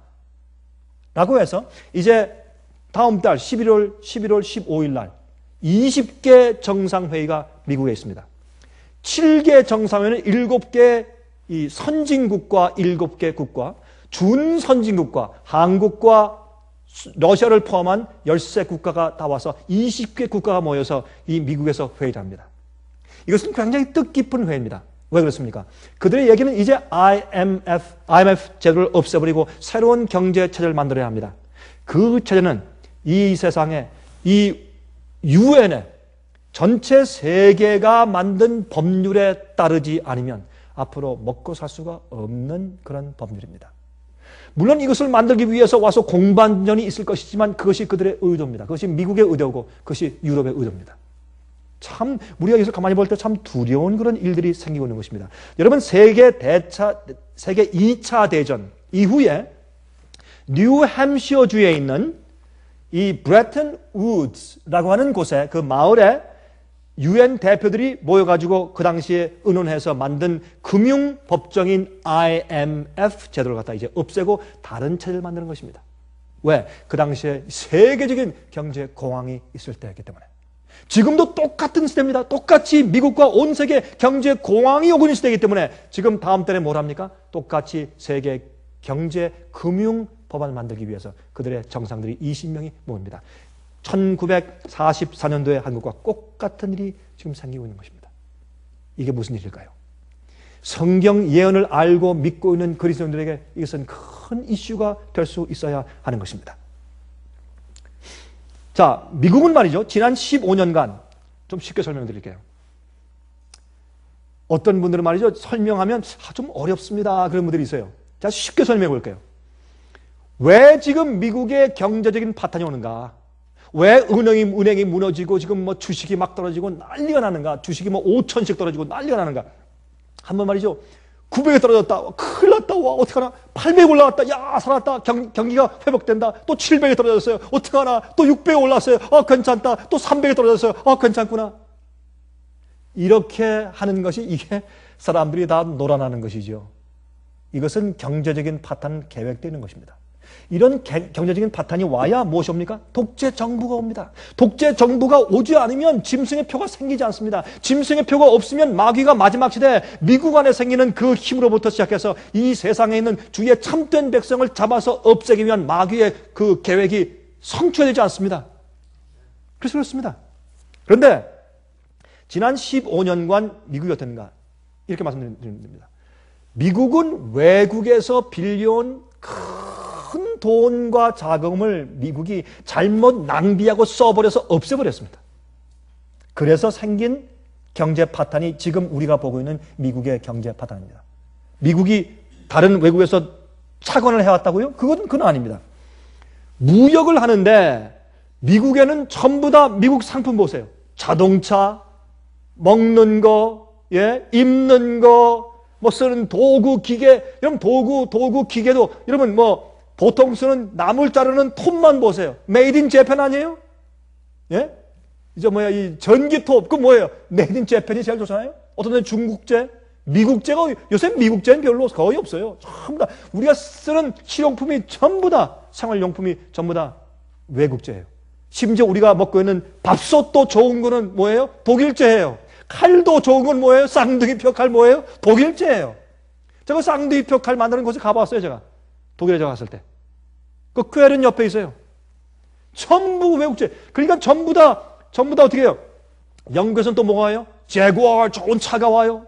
라고 해서 이제 다음 달 11월 15일 날 20개 정상회의가 미국에 있습니다. 7개 정상회의는 7개 이 선진국과 7개 국가, 준선진국과 한국과 러시아를 포함한 13국가가 다 와서 20개 국가가 모여서 이 미국에서 회의를 합니다. 이것은 굉장히 뜻깊은 회의입니다. 왜 그렇습니까? 그들의 얘기는 이제 IMF 제도를 없애버리고 새로운 경제 체제를 만들어야 합니다. 그 체제는 이 세상에 이 유엔의 전체 세계가 만든 법률에 따르지 않으면 앞으로 먹고 살 수가 없는 그런 법률입니다. 물론 이것을 만들기 위해서 와서 공방전이 있을 것이지만 그것이 그들의 의도입니다. 그것이 미국의 의도고 그것이 유럽의 의도입니다. 참 우리가 여기서 가만히 볼 때 참 두려운 그런 일들이 생기고 있는 것입니다. 여러분 세계 2차 대전 이후에 뉴햄시어주에 있는 이 브레튼 우드스라고 하는 곳에 그 마을에 유엔 대표들이 모여가지고 그 당시에 의논해서 만든 금융법정인 IMF 제도를 갖다 이제 없애고 다른 체제를 만드는 것입니다. 왜? 그 당시에 세계적인 경제 공황이 있을 때였기 때문에. 지금도 똑같은 시대입니다. 똑같이 미국과 온 세계 경제 공황이 오고 있는 시대이기 때문에 지금 다음 달에 뭘 합니까? 똑같이 세계 경제 금융 법안을 만들기 위해서 그들의 정상들이 20명이 모입니다. 1944년도에 한국과 똑같은 일이 지금 생기고 있는 것입니다. 이게 무슨 일일까요? 성경 예언을 알고 믿고 있는 그리스도인들에게 이것은 큰 이슈가 될 수 있어야 하는 것입니다. 자, 미국은 말이죠. 지난 15년간 좀 쉽게 설명드릴게요. 어떤 분들은 말이죠. 설명하면 좀 어렵습니다. 그런 분들이 있어요. 자, 쉽게 설명해 볼게요. 왜 지금 미국의 경제적인 파탄이 오는가? 왜 은행이 무너지고 지금 뭐 주식이 막 떨어지고 난리가 나는가? 주식이 뭐 5천씩 떨어지고 난리가 나는가? 한번 말이죠. 900에 떨어졌다. 큰일 났다. 와, 어떡하나. 800 올라왔다. 야, 살았다. 경기가 회복된다. 또 700에 떨어졌어요. 어떡하나. 또 600에 올랐어요. 괜찮다. 또 300에 떨어졌어요. 괜찮구나. 이렇게 하는 것이 이게 사람들이 다 놀아나는 것이죠. 이것은 경제적인 파탄 계획되는 것입니다. 이런 경제적인 파탄이 와야 무엇이 옵니까? 독재 정부가 옵니다. 독재 정부가 오지 않으면 짐승의 표가 생기지 않습니다. 짐승의 표가 없으면 마귀가 마지막 시대 미국 안에 생기는 그 힘으로부터 시작해서 이 세상에 있는 주의 참된 백성을 잡아서 없애기 위한 마귀의 그 계획이 성취되지 않습니다. 그래서 그렇습니다. 그런데 지난 15년간 미국이 어땠는가? 이렇게 말씀드립니다. 미국은 외국에서 빌려온 큰 돈과 자금을 미국이 잘못 낭비하고 써버려서 없애버렸습니다. 그래서 생긴 경제 파탄이 지금 우리가 보고 있는 미국의 경제 파탄입니다. 미국이 다른 외국에서 착언을 해왔다고요? 그건 아닙니다. 무역을 하는데 미국에는 전부 다 미국 상품 보세요. 자동차, 먹는 거, 입는 거, 뭐 쓰는 도구, 기계, 여러분 도구, 기계도 여러분 뭐 보통 쓰는 나물 자르는 톱만 보세요. 메이드 인 재팬 아니에요? 예? 이제 이 전기톱, 그 뭐예요? 메이드 인 재팬이 제일 좋잖아요? 어떤 데는 중국제, 미국제가, 요새 미국제는 별로 거의 없어요. 전부 다, 우리가 쓰는 실용품이 전부 다, 생활용품이 전부 다 외국제예요. 심지어 우리가 먹고 있는 밥솥도 좋은 거는 뭐예요? 독일제예요. 칼도 좋은 건 뭐예요? 쌍둥이표 칼 뭐예요? 독일제예요. 제가 쌍둥이표 칼 만드는 곳에 가봤어요, 제가. 독일에 제가 갔을 때. 그 퀘른 옆에 있어요. 전부 외국제. 그러니까 전부 다 어떻게 해요? 영국에서는 또 뭐가 와요? 제구어 좋은 차가 와요.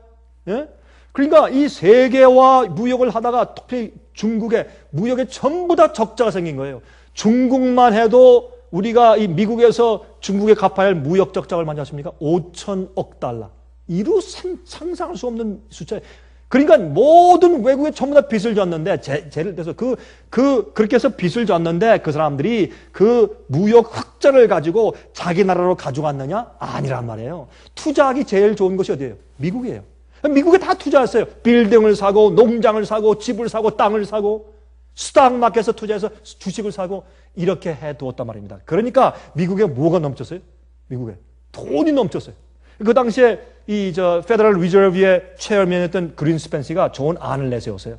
예? 그러니까 이 세계와 무역을 하다가 특히 중국에 무역에 전부 다 적자가 생긴 거예요. 중국만 해도 우리가 이 미국에서 중국에 갚아야 할 무역 적자가 얼마인지 아십니까? 5천억 달러. 이루 상상할 수 없는 숫자예요. 그러니까 모든 외국에 전부 다 빚을 졌는데, 예를 들어서 그렇게 해서 빚을 졌는데 그 사람들이 그 무역 흑자를 가지고 자기 나라로 가져갔느냐? 아니란 말이에요. 투자하기 제일 좋은 것이 어디예요? 미국이에요. 미국에 다 투자했어요. 빌딩을 사고, 농장을 사고, 집을 사고, 땅을 사고, 스탁마켓에서 투자해서 주식을 사고, 이렇게 해두었단 말입니다. 그러니까 미국에 뭐가 넘쳤어요? 미국에 돈이 넘쳤어요. 그 당시에 페더럴 리저브의 체어맨이었던 그린스펜시가 좋은 안을 내세웠어요.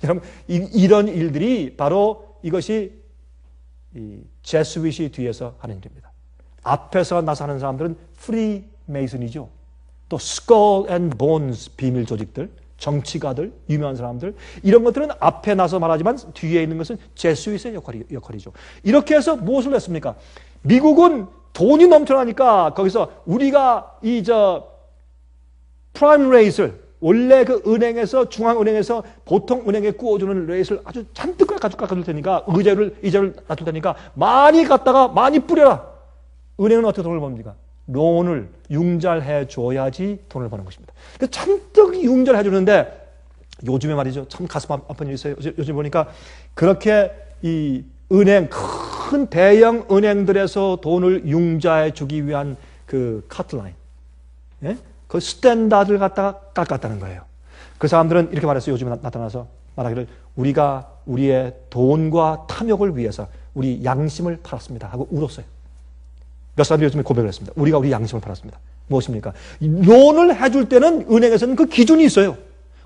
여러분, 이런 일들이 바로 이것이 이 제스윗이 뒤에서 하는 일입니다. 앞에서 나서는 사람들은 프리메이슨이죠. 또 스컬 앤 본스 비밀 조직들, 정치가들, 유명한 사람들, 이런 것들은 앞에 나서 말하지만 뒤에 있는 것은 제스윗의 역할이죠. 이렇게 해서 무엇을 했습니까? 미국은 돈이 넘쳐나니까 거기서 우리가 프라임 레이트를 원래 그 은행에서 중앙은행에서 보통 은행에 구워주는 레이트를 아주 잔뜩 깎아줄 테니까 이자를 낮출 테니까 많이 갖다가 많이 뿌려라. 은행은 어떻게 돈을 법니까? 론을 융자해 줘야지 돈을 버는 것입니다. 잔뜩 융자해 주는데 요즘에 말이죠. 참 가슴 아픈 일이 있어요. 요즘 보니까 그렇게 이 은행 큰 대형 은행들에서 돈을 융자해 주기 위한 그 카트라인, 그 스탠다드를 갖다가 깎았다는 거예요. 그 사람들은 이렇게 말했어요. 요즘에 나타나서 말하기를 우리가 우리의 돈과 탐욕을 위해서 우리 양심을 팔았습니다 하고 울었어요. 몇 사람이 요즘에 고백을 했습니다. 우리가 우리 양심을 팔았습니다. 무엇입니까? 론을 해줄 때는 은행에서는 그 기준이 있어요.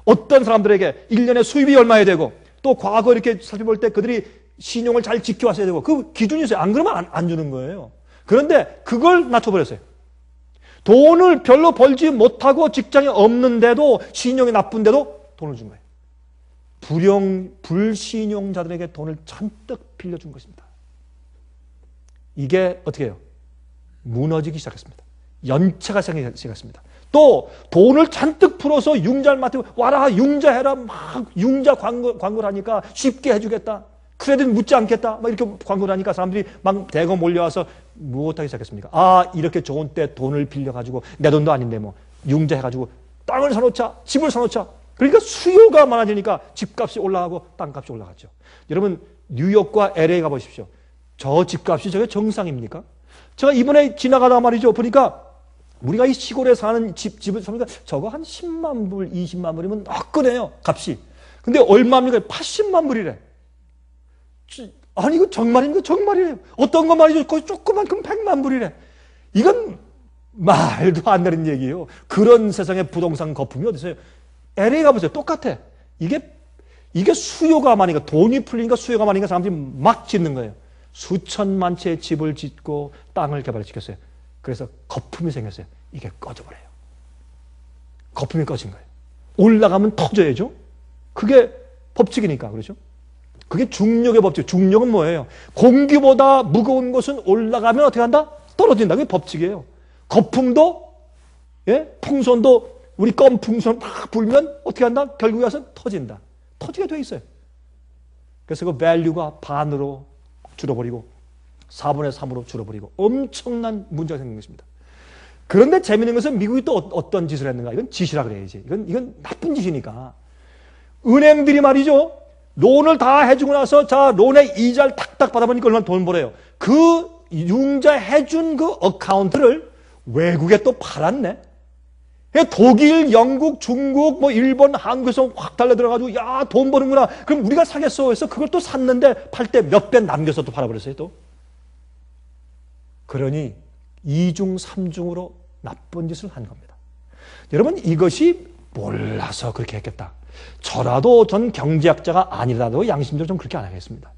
어떤 사람들에게 1년에 수입이 얼마야 되고 또 과거 이렇게 살펴볼 때 그들이 신용을 잘 지켜왔어야 되고 그 기준이 있어요. 안 그러면 안 주는 거예요. 그런데 그걸 낮춰버렸어요. 돈을 별로 벌지 못하고 직장이 없는데도 신용이 나쁜데도 돈을 준 거예요. 불신용자들에게 돈을 잔뜩 빌려준 것입니다. 이게 어떻게 해요? 무너지기 시작했습니다. 연체가 생기기 시작했습니다. 또 돈을 잔뜩 풀어서 융자를 맡고 와라 융자해라 막 융자 광고를 하니까 쉽게 해주겠다. 크레딧 묻지 않겠다. 막 이렇게 광고를 하니까 사람들이 막 대거 몰려와서 무엇하기 시작했습니까? 아 이렇게 좋은 때 돈을 빌려가지고 내 돈도 아닌데 뭐 융자해가지고 땅을 사놓자 집을 사놓자. 그러니까 수요가 많아지니까 집값이 올라가고 땅값이 올라갔죠. 여러분 뉴욕과 LA 가보십시오. 저 집값이 저게 정상입니까? 제가 이번에 지나가다 말이죠. 보니까 우리가 이 시골에 사는 집을 사니까 저거 한 10만 불, 20만 불이면 화끈해요. 값이. 근데 얼마입니까? 80만 불이래. 아니 이거 정말인가? 정말이래요. 어떤 거 말이죠. 거의 조그만큼 100만 불이래. 이건 말도 안 되는 얘기예요. 그런 세상에 부동산 거품이 어디 있어요? LA 가보세요. 똑같아. 이게 수요가 많으니까, 돈이 풀리니까 수요가 많으니까 사람들이 막 짓는 거예요. 수천만 채의 집을 짓고 땅을 개발시켰어요. 그래서 거품이 생겼어요. 이게 꺼져버려요. 거품이 꺼진 거예요. 올라가면 터져야죠. 그게 법칙이니까 그렇죠. 그게 중력의 법칙. 중력은 뭐예요? 공기보다 무거운 것은 올라가면 어떻게 한다? 떨어진다. 그게 법칙이에요. 거품도, 풍선도 우리 껌 풍선 막 불면 어떻게 한다? 결국에 와서 터진다. 터지게 돼 있어요. 그래서 그 밸류가 반으로 줄어버리고 4분의 3으로 줄어버리고 엄청난 문제가 생긴 것입니다. 그런데 재미있는 것은 미국이 또 어떤 짓을 했는가? 이건 짓이라 그래야지. 이건 나쁜 짓이니까. 은행들이 말이죠. 론을 다 해주고 나서 자 론의 이자를 탁탁 받아보니까 얼마나 돈 벌어요. 그 융자 해준 그 어카운트를 외국에 또 팔았네. 독일, 영국, 중국, 뭐 일본, 한국에서 확 달려들어가지고 야 돈 버는구나. 그럼 우리가 사겠어 해서 그걸 또 샀는데 팔 때 몇 배 남겨서 또 팔아버렸어요 또. 그러니 2중, 3중으로 나쁜 짓을 한 겁니다. 여러분 이것이 몰라서 그렇게 했겠다. 저라도 전 경제학자가 아니라도 양심적으로 좀 그렇게 안 하겠습니다.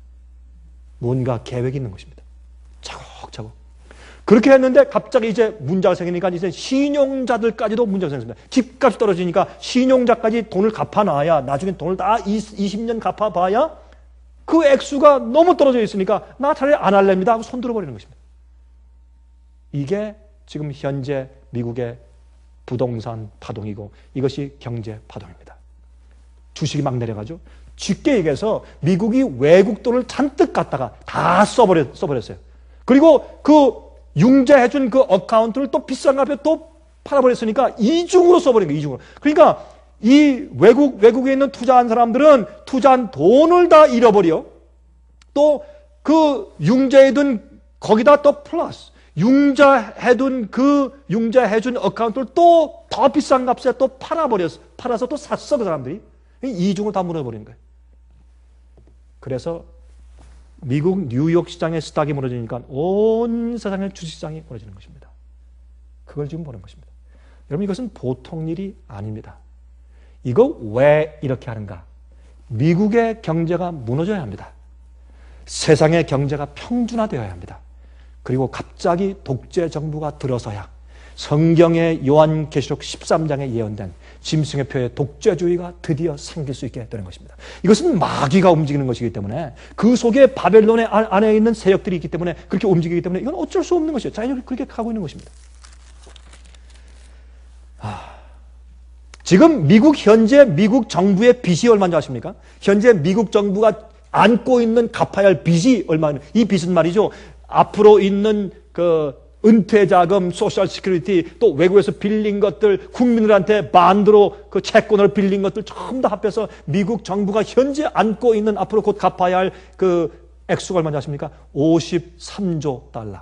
뭔가 계획이 있는 것입니다. 차곡차곡. 그렇게 했는데 갑자기 이제 문제가 생기니까 이제 신용자들까지도 문제가 생겼습니다. 집값이 떨어지니까 신용자까지 돈을 갚아놔야 나중에 돈을 다 20년 갚아봐야 그 액수가 너무 떨어져 있으니까 나 차라리 안 할랍니다 하고 손 들어버리는 것입니다. 이게 지금 현재 미국의 부동산 파동이고 이것이 경제 파동입니다. 주식이 막 내려가죠. 쉽게 얘기해서 미국이 외국 돈을 잔뜩 갖다가 다 써버렸어요. 그리고 그 융자해준 그 어카운트를 또 비싼 값에 또 팔아버렸으니까 이중으로 써버린 거예요. 이중으로. 그러니까 이 외국에 있는 투자한 사람들은 투자한 돈을 다 잃어버려. 또 그 융자해둔 거기다 또 플러스 융자해둔 그 융자해준 어카운트를 또 더 비싼 값에 또 팔아서 또 샀어 그 사람들이. 이중으로 다 무너버린 거예요. 그래서 미국 뉴욕 시장의 스탁이 무너지니까 온 세상의 주식시장이 무너지는 것입니다. 그걸 지금 보는 것입니다. 여러분 이것은 보통 일이 아닙니다. 이거 왜 이렇게 하는가? 미국의 경제가 무너져야 합니다. 세상의 경제가 평준화되어야 합니다. 그리고 갑자기 독재 정부가 들어서야 성경의 요한계시록 13장에 예언된 짐승의 표의 독재주의가 드디어 생길 수 있게 되는 것입니다. 이것은 마귀가 움직이는 것이기 때문에 그 속에 바벨론의 안에 있는 세력들이 있기 때문에 그렇게 움직이기 때문에 이건 어쩔 수 없는 것이에요. 자연히 그렇게 가고 있는 것입니다. 지금 현재 미국 정부의 빚이 얼마인지 아십니까? 현재 미국 정부가 안고 있는 갚아야 할 빚이 얼마나, 이 빚은 말이죠. 앞으로 있는 그 은퇴자금, 소셜 시큐리티, 또 외국에서 빌린 것들, 국민들한테 만드로 그 채권을 빌린 것들 전부 다 합해서 미국 정부가 현재 안고 있는 앞으로 곧 갚아야 할 그 액수가 얼마인지 아십니까? 53조 달러.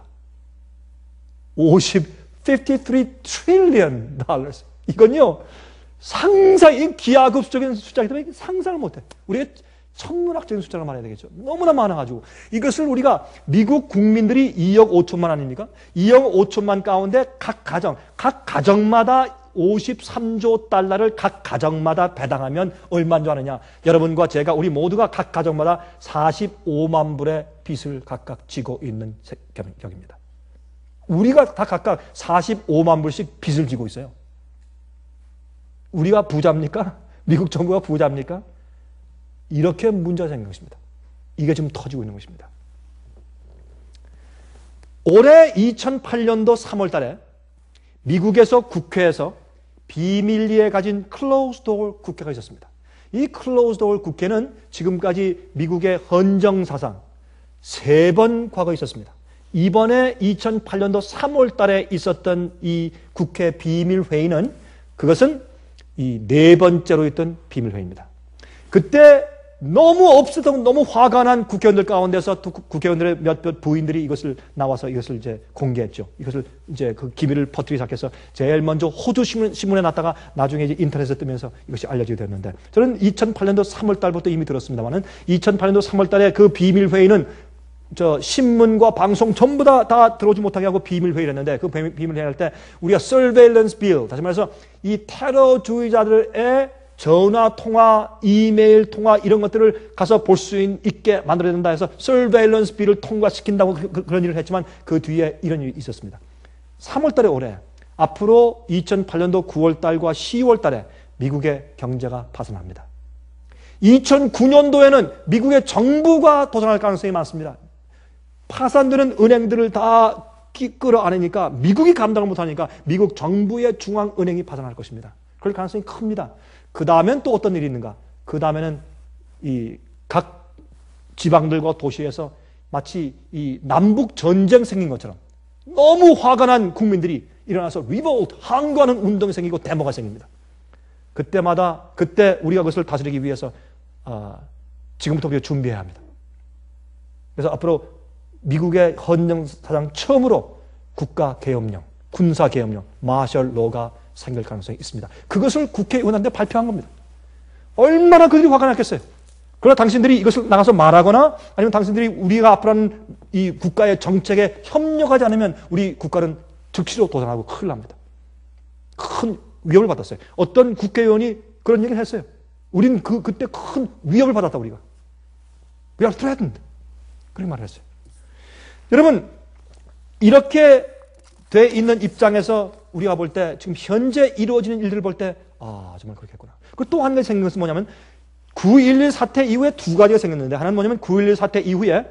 53 trillion dollars. 이건요, 상상이 기하급수적인 숫자이기 때문에 상상을 못해. 우리가 천문학적인 숫자를 말해야 되겠죠. 너무나 많아가지고. 이것을 우리가 미국 국민들이 2억 5천만 아닙니까? 2억 5천만 가운데 각 가정마다 53조 달러를 각 가정마다 배당하면 얼마인 줄 아느냐? 여러분과 제가, 우리 모두가 각 가정마다 45만 불의 빚을 각각 지고 있는 격입니다. 우리가 다 각각 45만 불씩 빚을 지고 있어요. 우리가 부자입니까? 미국 정부가 부자입니까? 이렇게 문제가 생긴 것입니다. 이게 지금 터지고 있는 것입니다. 올해 2008년도 3월 달에 미국에서 국회에서 비밀리에 가진 클로즈 도어 국회가 있었습니다. 이 클로즈 도어 국회는 지금까지 미국의 헌정사상 3번 과거에 있었습니다. 이번에 2008년도 3월 달에 있었던 이 국회 비밀회의는 그것은 이 4번째로 있던 비밀회의입니다. 그때 너무 없었던 너무 화가 난 국회의원들 가운데서 국회의원들의 몇몇 부인들이 이것을 나와서 이것을 이제 공개했죠. 이것을 이제 그 기밀을 퍼뜨리기 시작해서 제일 먼저 호주 신문에 났다가 나중에 이제 인터넷에 뜨면서 이것이 알려지게 됐는데, 저는 2008년도 3월 달부터 이미 들었습니다만은 2008년도 3월 달에 그 비밀 회의는 저 신문과 방송 전부 다 들어오지 못하게 하고 비밀 회의를 했는데, 그 비밀 회의할 때 우리가 surveillance bill, 다시 말해서 이 테러주의자들의 전화 통화, 이메일 통화 이런 것들을 가서 볼 수 있게 만들어야 된다 해서 surveillance bill을 통과시킨다고 그런 일을 했지만, 그 뒤에 이런 일이 있었습니다. 3월 달에 올해 앞으로 2008년도 9월 달과 10월 달에 미국의 경제가 파산합니다. 2009년도에는 미국의 정부가 도산할 가능성이 많습니다. 파산되는 은행들을 다 끌어안으니까, 미국이 감당을 못하니까 미국 정부의 중앙은행이 파산할 것입니다. 그럴 가능성이 큽니다. 그 다음엔 또 어떤 일이 있는가? 그 다음에는 이 각 지방들과 도시에서 마치 이 남북 전쟁 생긴 것처럼 너무 화가 난 국민들이 일어나서 리볼트, 항거하는 운동이 생기고 데모가 생깁니다. 그때 우리가 그것을 다스리기 위해서 지금부터 우리가 준비해야 합니다. 그래서 앞으로 미국의 헌정사상 처음으로 국가계엄령, 군사계엄령, 마셜로가 생길 가능성이 있습니다. 그것을 국회의원한테 발표한 겁니다. 얼마나 그들이 화가 났겠어요. 그러나 당신들이 이것을 나가서 말하거나 아니면 당신들이 우리가 앞으로 하는 이 국가의 정책에 협력하지 않으면 우리 국가는 즉시로 도산하고 큰일 납니다. 큰 위협을 받았어요. 어떤 국회의원이 그런 얘기를 했어요. 우린 그때 큰 위협을 받았다, 우리가. We are threatened. 그렇게 말을 했어요. 여러분, 이렇게 돼 있는 입장에서 우리가 볼 때, 지금 현재 이루어지는 일들을 볼 때, 정말 그렇게 했구나. 그리고 또 한 가지 생긴 것은 뭐냐면, 9.11 사태 이후에 두 가지가 생겼는데, 하나는 뭐냐면 9.11 사태 이후에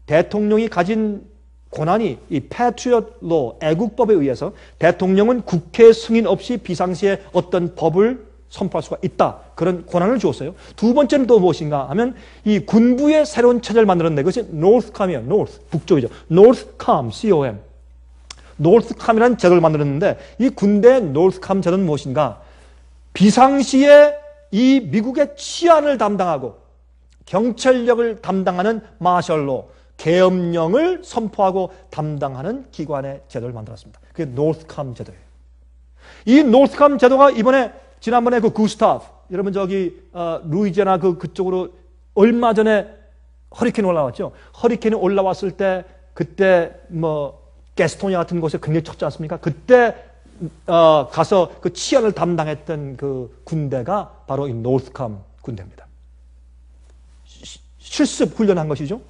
대통령이 가진 권한이 이 Patriot Law, 애국법에 의해서 대통령은 국회 승인 없이 비상시에 어떤 법을 선포할 수가 있다. 그런 권한을 주었어요. 두 번째는 또 무엇인가 하면 이 군부의 새로운 체제를 만들었는데, 그것이 Northcom이에요. North, 북쪽이죠. Northcom, C-O-M. Northcom이라는 제도를 만들었는데, 이 군대의 Northcom 제도는 무엇인가? 비상시에 이 미국의 치안을 담당하고 경찰력을 담당하는 마셜로, 계엄령을 선포하고 담당하는 기관의 제도를 만들었습니다. 그게 Northcom 제도예요. 이 Northcom 제도가 지난번에 그 구스타프, 여러분 루이지애나 그쪽으로 얼마 전에 허리케인이 올라왔죠. 허리케인이 올라왔을 때 그때 게스토니아 같은 곳에 굉장히 쳤지 않습니까? 그때 가서 그 치안을 담당했던 그 군대가 바로 이 Northcom 군대입니다. 실습 훈련한 것이죠.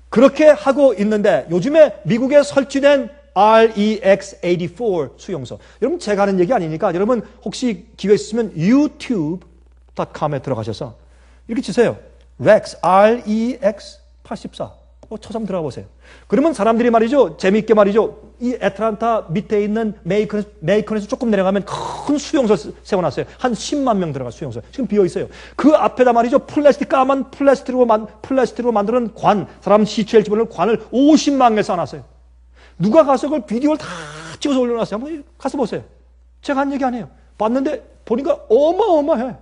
그렇게 하고 있는데 요즘에 미국에 설치된 REX-84 수용소. 여러분 제가 하는 얘기 아니니까 여러분 혹시 기회 있으면 youtube.com에 들어가셔서 이렇게 치세요. REX, REX-84. 쳐서 한번 들어가 보세요. 그러면 사람들이 말이죠. 재미있게 말이죠. 이 애틀란타 밑에 있는 메이컨에서 조금 내려가면 큰 수용소 세워놨어요. 한 10만 명 들어갈 수용소. 지금 비어있어요. 그 앞에다 말이죠. 까만 플라스틱으로 만드는 관, 사람 시체를 집어넣는 관을 50만 개 쌓아놨어요. 누가 가서 그걸 비디오를 다 찍어서 올려놨어요. 한번 가서 보세요. 제가 한 얘기 아니에요. 봤는데 보니까 어마어마해.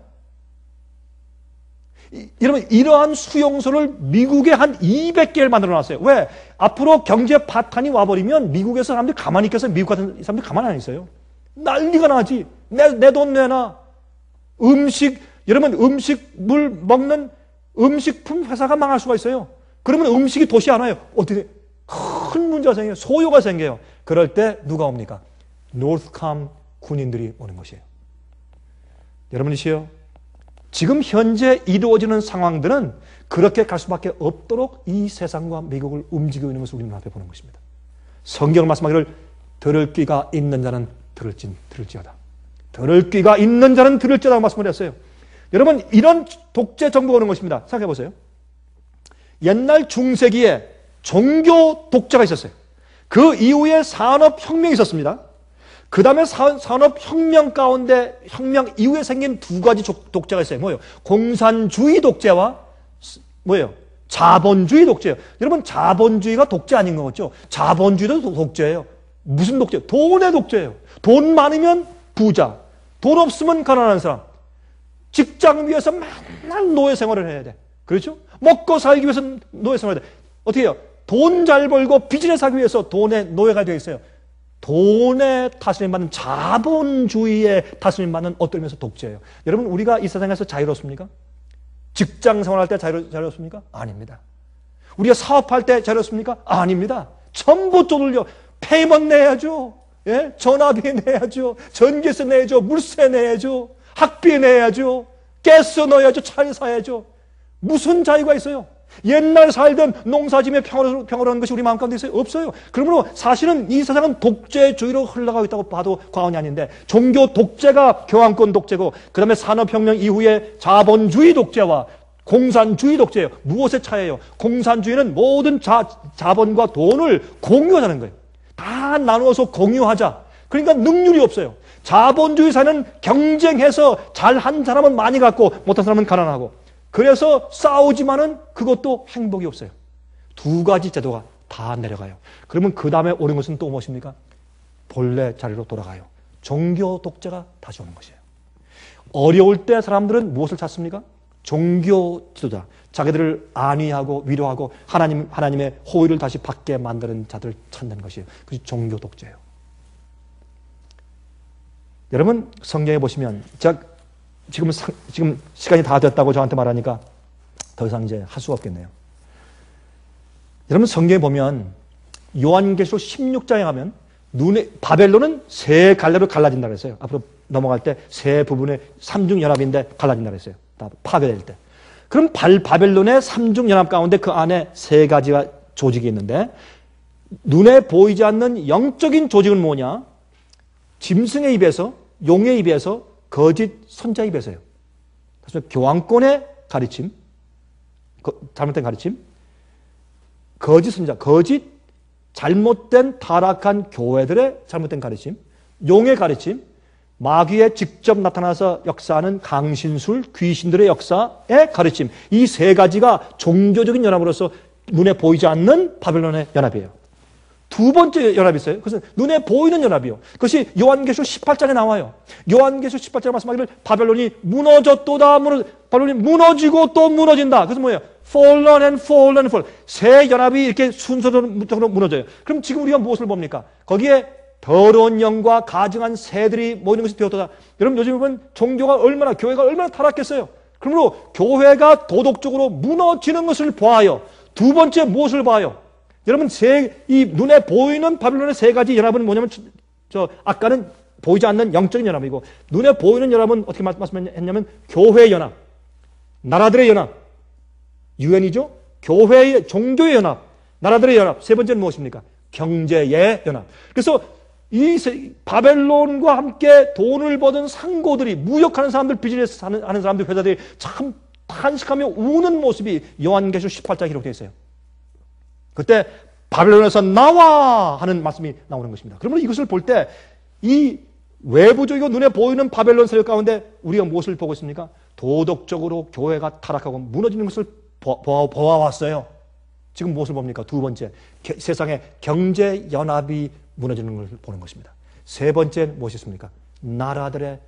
여러분 이러한 수용소를 미국에 한 200개를 만들어놨어요. 왜? 앞으로 경제 파탄이 와버리면 미국에서 사람들이 가만히 있겠어요? 미국 같은 사람들이 가만히 안 있어요. 난리가 나지. 내 돈 내놔. 여러분 음식물 먹는 음식품 회사가 망할 수가 있어요. 그러면 음식이 도시 안 와요. 어떻게 큰 문제가 생겨요. 소요가 생겨요. 그럴 때 누가 옵니까? 노스컴 군인들이 오는 것이에요. 여러분이시여, 지금 현재 이루어지는 상황들은 그렇게 갈 수밖에 없도록 이 세상과 미국을 움직이고 있는 것을 우리는 앞에 보는 것입니다. 성경을 말씀하기를 들을 귀가 있는 자는 들을지어다. 들을 귀가 있는 자는 들을지어다 말씀을 했어요. 여러분 이런 독재 정부가 오는 것입니다. 생각해 보세요. 옛날 중세기에 종교 독재가 있었어요. 그 이후에 산업혁명이 있었습니다. 그 다음에 산업혁명 가운데 혁명 이후에 생긴 두 가지 독재가 있어요. 뭐예요? 공산주의 독재와 뭐예요? 자본주의 독재예요. 여러분 자본주의가 독재 아닌 거죠? 자본주의도 독재예요. 무슨 독재? 돈의 독재예요. 돈 많으면 부자, 돈 없으면 가난한 사람. 직장 위에서 맨날 노예 생활을 해야 돼. 그렇죠? 먹고 살기 위해서 노예 생활을 해야 돼. 어떻게 해요? 돈 잘 벌고 비즈니스 하기 위해서 돈의 노예가 되어 있어요. 돈의 다스림 받는 자본주의의 다스림 받는 어떤 면에서 독재예요. 여러분, 우리가 이 세상에서 자유롭습니까? 직장 생활할 때 자유롭습니까? 아닙니다. 우리가 사업할 때 자유롭습니까? 아닙니다. 전부 쪼들려. 페이먼 내야죠. 예? 전화비 내야죠. 전기세 내야죠. 물세 내야죠. 학비 내야죠. 가스 넣어야죠. 차 사야죠. 무슨 자유가 있어요? 옛날 살던 농사짐의 평화로운 것이 우리 마음 가운데 있어요? 없어요. 그러므로 사실은 이 세상은 독재주의로 흘러가고 있다고 봐도 과언이 아닌데, 종교 독재가 교황권 독재고, 그 다음에 산업혁명 이후에 자본주의 독재와 공산주의 독재예요. 무엇의 차이예요? 공산주의는 모든 자본과 돈을 공유하자는 거예요. 다 나누어서 공유하자. 그러니까 능률이 없어요. 자본주의 사회는 경쟁해서 잘한 사람은 많이 갖고 못한 사람은 가난하고, 그래서 싸우지만은 그것도 행복이 없어요. 두 가지 제도가 다 내려가요. 그러면 그 다음에 오는 것은 또 무엇입니까? 본래 자리로 돌아가요. 종교 독재가 다시 오는 것이에요. 어려울 때 사람들은 무엇을 찾습니까? 종교 지도자, 자기들을 안위하고 위로하고 하나님의 호의를 다시 받게 만드는 자들을 찾는 것이에요. 그것이 종교 독재예요. 여러분, 성경에 보시면 지금 시간이 다 됐다고 저한테 말하니까 더 이상 이제 할 수가 없겠네요. 여러분, 성경에 보면 요한계시록 16장에 가면 바벨론은 세 갈래로 갈라진다 그랬어요. 앞으로 넘어갈 때 세 부분의 삼중연합인데 갈라진다 그랬어요. 다 파괴될 때. 그럼 바벨론의 삼중연합 가운데 그 안에 세 가지가 조직이 있는데, 눈에 보이지 않는 영적인 조직은 뭐냐? 짐승의 입에서, 용의 입에서, 거짓 선자 입에서요. 그래서 교황권의 가르침, 잘못된 가르침, 거짓 선자, 거짓 잘못된 타락한 교회들의 잘못된 가르침, 용의 가르침, 마귀에 직접 나타나서 역사하는 강신술, 귀신들의 역사의 가르침, 이 세 가지가 종교적인 연합으로서 눈에 보이지 않는 바벨론의 연합이에요. 두 번째 연합이 있어요. 그것은 눈에 보이는 연합이요. 그것이 요한계시록 18장에 나와요. 요한계시록 18장에 말씀하기를 바벨론이 무너졌도다. 바벨론이 무너지고 또 무너진다. 그래서 뭐예요? Fallen and fallen and fall. 세 연합이 이렇게 순서적으로 무너져요. 그럼 지금 우리가 무엇을 봅니까? 거기에 더러운 영과 가증한 새들이 모이는 것이 되었다. 여러분, 요즘 보면 종교가 얼마나, 교회가 얼마나 타락했어요. 그러므로 교회가 도덕적으로 무너지는 것을 보아요. 두 번째 무엇을 봐요? 여러분, 이 눈에 보이는 바벨론의 세 가지 연합은 뭐냐면, 아까는 보이지 않는 영적인 연합이고, 눈에 보이는 연합은 어떻게 말씀했냐면, 교회의 연합, 나라들의 연합, 유엔이죠? 교회의, 종교의 연합, 나라들의 연합. 세 번째는 무엇입니까? 경제의 연합. 그래서 이 바벨론과 함께 돈을 버는 상고들이, 무역하는 사람들, 비즈니스 하는 사람들, 회사들이 참 탄식하며 우는 모습이 요한계시록 18장에 기록되어 있어요. 그때 바벨론에서 나와 하는 말씀이 나오는 것입니다. 그러면 이것을 볼 때 이 외부적이고 눈에 보이는 바벨론 세력 가운데 우리가 무엇을 보고 있습니까? 도덕적으로 교회가 타락하고 무너지는 것을 보아왔어요. 지금 무엇을 봅니까? 두 번째, 세상의 경제연합이 무너지는 것을 보는 것입니다. 세 번째 무엇이 있습니까? 나라들의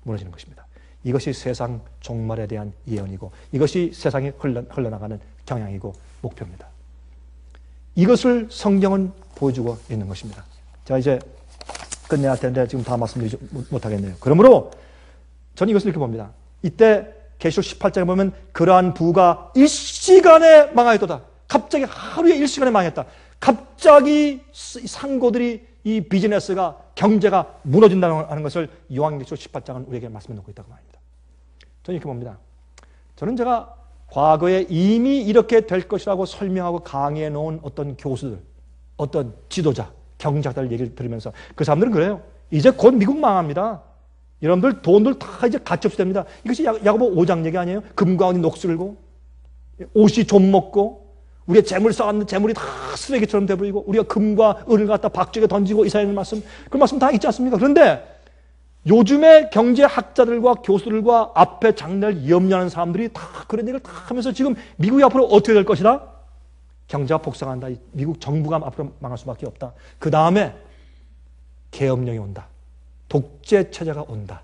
무너지는 것입니다. 이것이 세상 종말에 대한 예언이고, 이것이 세상에 흘러나가는 경향이고 목표입니다. 이것을 성경은 보여주고 있는 것입니다. 자, 이제 끝내야 할 텐데 지금 다 말씀드리지 못하겠네요. 그러므로 저는 이것을 이렇게 봅니다. 이때 계시록 18장에 보면 그러한 부가 일시간에 망하였도다. 갑자기 하루에 일시간에 망했다. 갑자기 상고들이, 이 비즈니스가, 경제가 무너진다는 것을 요한계시록 18장은 우리에게 말씀해 놓고 있다고 말입니다. 저는 이렇게 봅니다. 저는 제가 과거에 이미 이렇게 될 것이라고 설명하고 강의해 놓은 어떤 교수들, 어떤 지도자, 경제자들 얘기를 들으면서 그 사람들은 그래요. 이제 곧 미국 망합니다. 여러분들 돈들 다 이제 가치없이 됩니다. 이것이 야고보 5장 얘기 아니에요? 금과 은이 녹슬고 옷이 좀 먹고 우리의 재물 쌓았는 재물이 다 쓰레기처럼 돼버리고 우리가 금과 은을 갖다 박쥐에 던지고 이사야의 말씀, 그 말씀 다 있지 않습니까? 그런데 요즘의 경제학자들과 교수들과 앞에 장래를 염려하는 사람들이 다 그런 얘기를 다 하면서 지금 미국이 앞으로 어떻게 될 것이다? 경제가 복상한다. 미국 정부가 앞으로 망할 수밖에 없다. 그 다음에 계엄령이 온다. 독재 체제가 온다.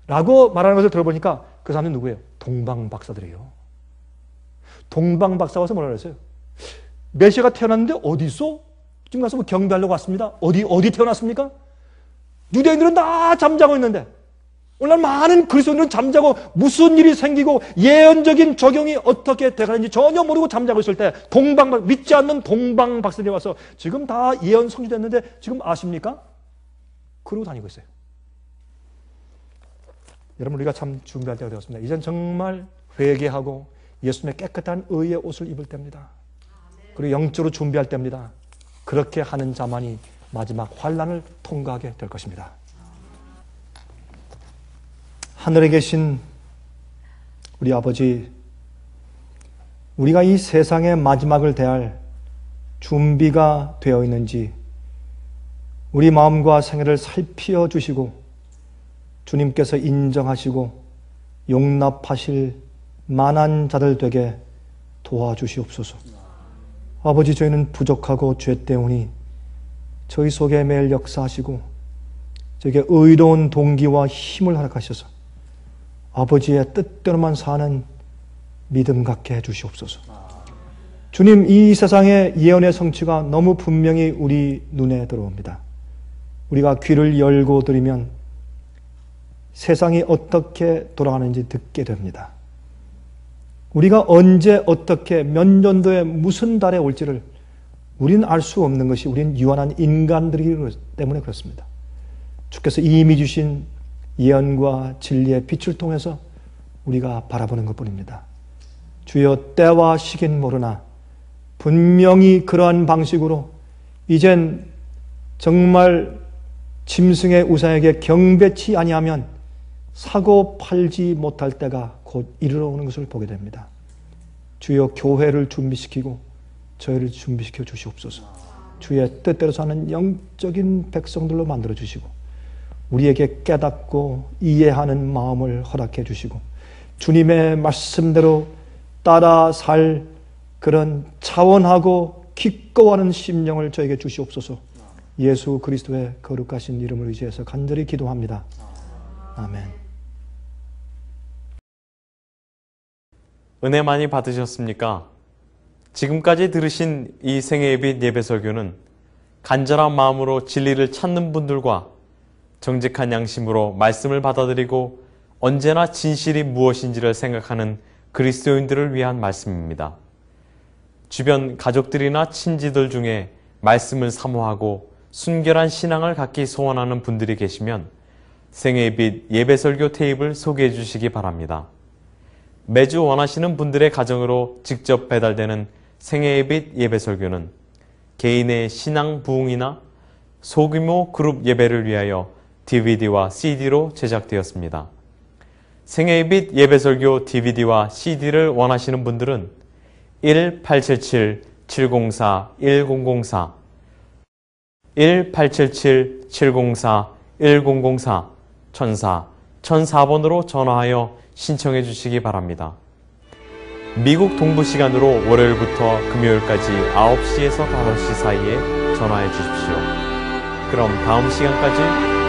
라고 말하는 것을 들어보니까 그 사람들이 누구예요? 동방박사들이에요. 동방박사가 와서 뭐라 그랬어요? 메시아가 태어났는데 어디 있어? 지금 가서 뭐 경배하려고 왔습니다. 어디 태어났습니까? 유대인들은 다 잠자고 있는데 오늘날 많은 그리스도인들은 잠자고 무슨 일이 생기고 예언적인 적용이 어떻게 돼가는지 전혀 모르고 잠자고 있을 때 믿지 않는 동방박사들이 와서 지금 다 예언 성취됐는데 지금 아십니까? 그러고 다니고 있어요. 여러분, 우리가 참 준비할 때가 되었습니다. 이젠 정말 회개하고 예수님의 깨끗한 의의 옷을 입을 때입니다. 그리고 영적으로 준비할 때입니다. 그렇게 하는 자만이 마지막 환난을 통과하게 될 것입니다. 하늘에 계신 우리 아버지, 우리가 이 세상의 마지막을 대할 준비가 되어 있는지 우리 마음과 생애를 살피어 주시고 주님께서 인정하시고 용납하실 만한 자들 되게 도와주시옵소서. 아버지, 저희는 부족하고 죄 때문에 저희 속에 매일 역사하시고 저에게 의로운 동기와 힘을 허락하셔서 아버지의 뜻대로만 사는 믿음 갖게 해주시옵소서. 주님, 이 세상의 예언의 성취가 너무 분명히 우리 눈에 들어옵니다. 우리가 귀를 열고 들으면 세상이 어떻게 돌아가는지 듣게 됩니다. 우리가 언제 어떻게 몇 년도에 무슨 달에 올지를 우리는 알 수 없는 것이 우리는 유한한 인간들이기 때문에 그렇습니다. 주께서 이미 주신 예언과 진리의 빛을 통해서 우리가 바라보는 것뿐입니다. 주여, 때와 시긴 모르나 분명히 그러한 방식으로 이젠 정말 짐승의 우상에게 경배치 아니하면 사고 팔지 못할 때가 곧 이르러 오는 것을 보게 됩니다. 주여, 교회를 준비시키고 저희를 준비시켜 주시옵소서. 주의 뜻대로 사는 영적인 백성들로 만들어 주시고 우리에게 깨닫고 이해하는 마음을 허락해 주시고 주님의 말씀대로 따라 살 그런 차원하고 기꺼워하는 심령을 저에게 주시옵소서. 예수 그리스도의 거룩하신 이름을 의지해서 간절히 기도합니다. 아멘. 은혜 많이 받으셨습니까? 지금까지 들으신 이 생애예빛 예배설교는 간절한 마음으로 진리를 찾는 분들과 정직한 양심으로 말씀을 받아들이고 언제나 진실이 무엇인지를 생각하는 그리스도인들을 위한 말씀입니다. 주변 가족들이나 친지들 중에 말씀을 사모하고 순결한 신앙을 갖기 소원하는 분들이 계시면 생애빛 예배설교 테이프를 소개해 주시기 바랍니다. 매주 원하시는 분들의 가정으로 직접 배달되는 생애빛 예배설교는 개인의 신앙 부흥이나 소규모 그룹 예배를 위하여 DVD와 CD로 제작되었습니다. 생애빛 예배설교 DVD와 CD를 원하시는 분들은 1877-704-1004 1877-704-1004 1004번으로 전화하여 신청해 주시기 바랍니다. 미국 동부 시간으로 월요일부터 금요일까지 9시에서 5시 사이에 전화해 주십시오. 그럼 다음 시간까지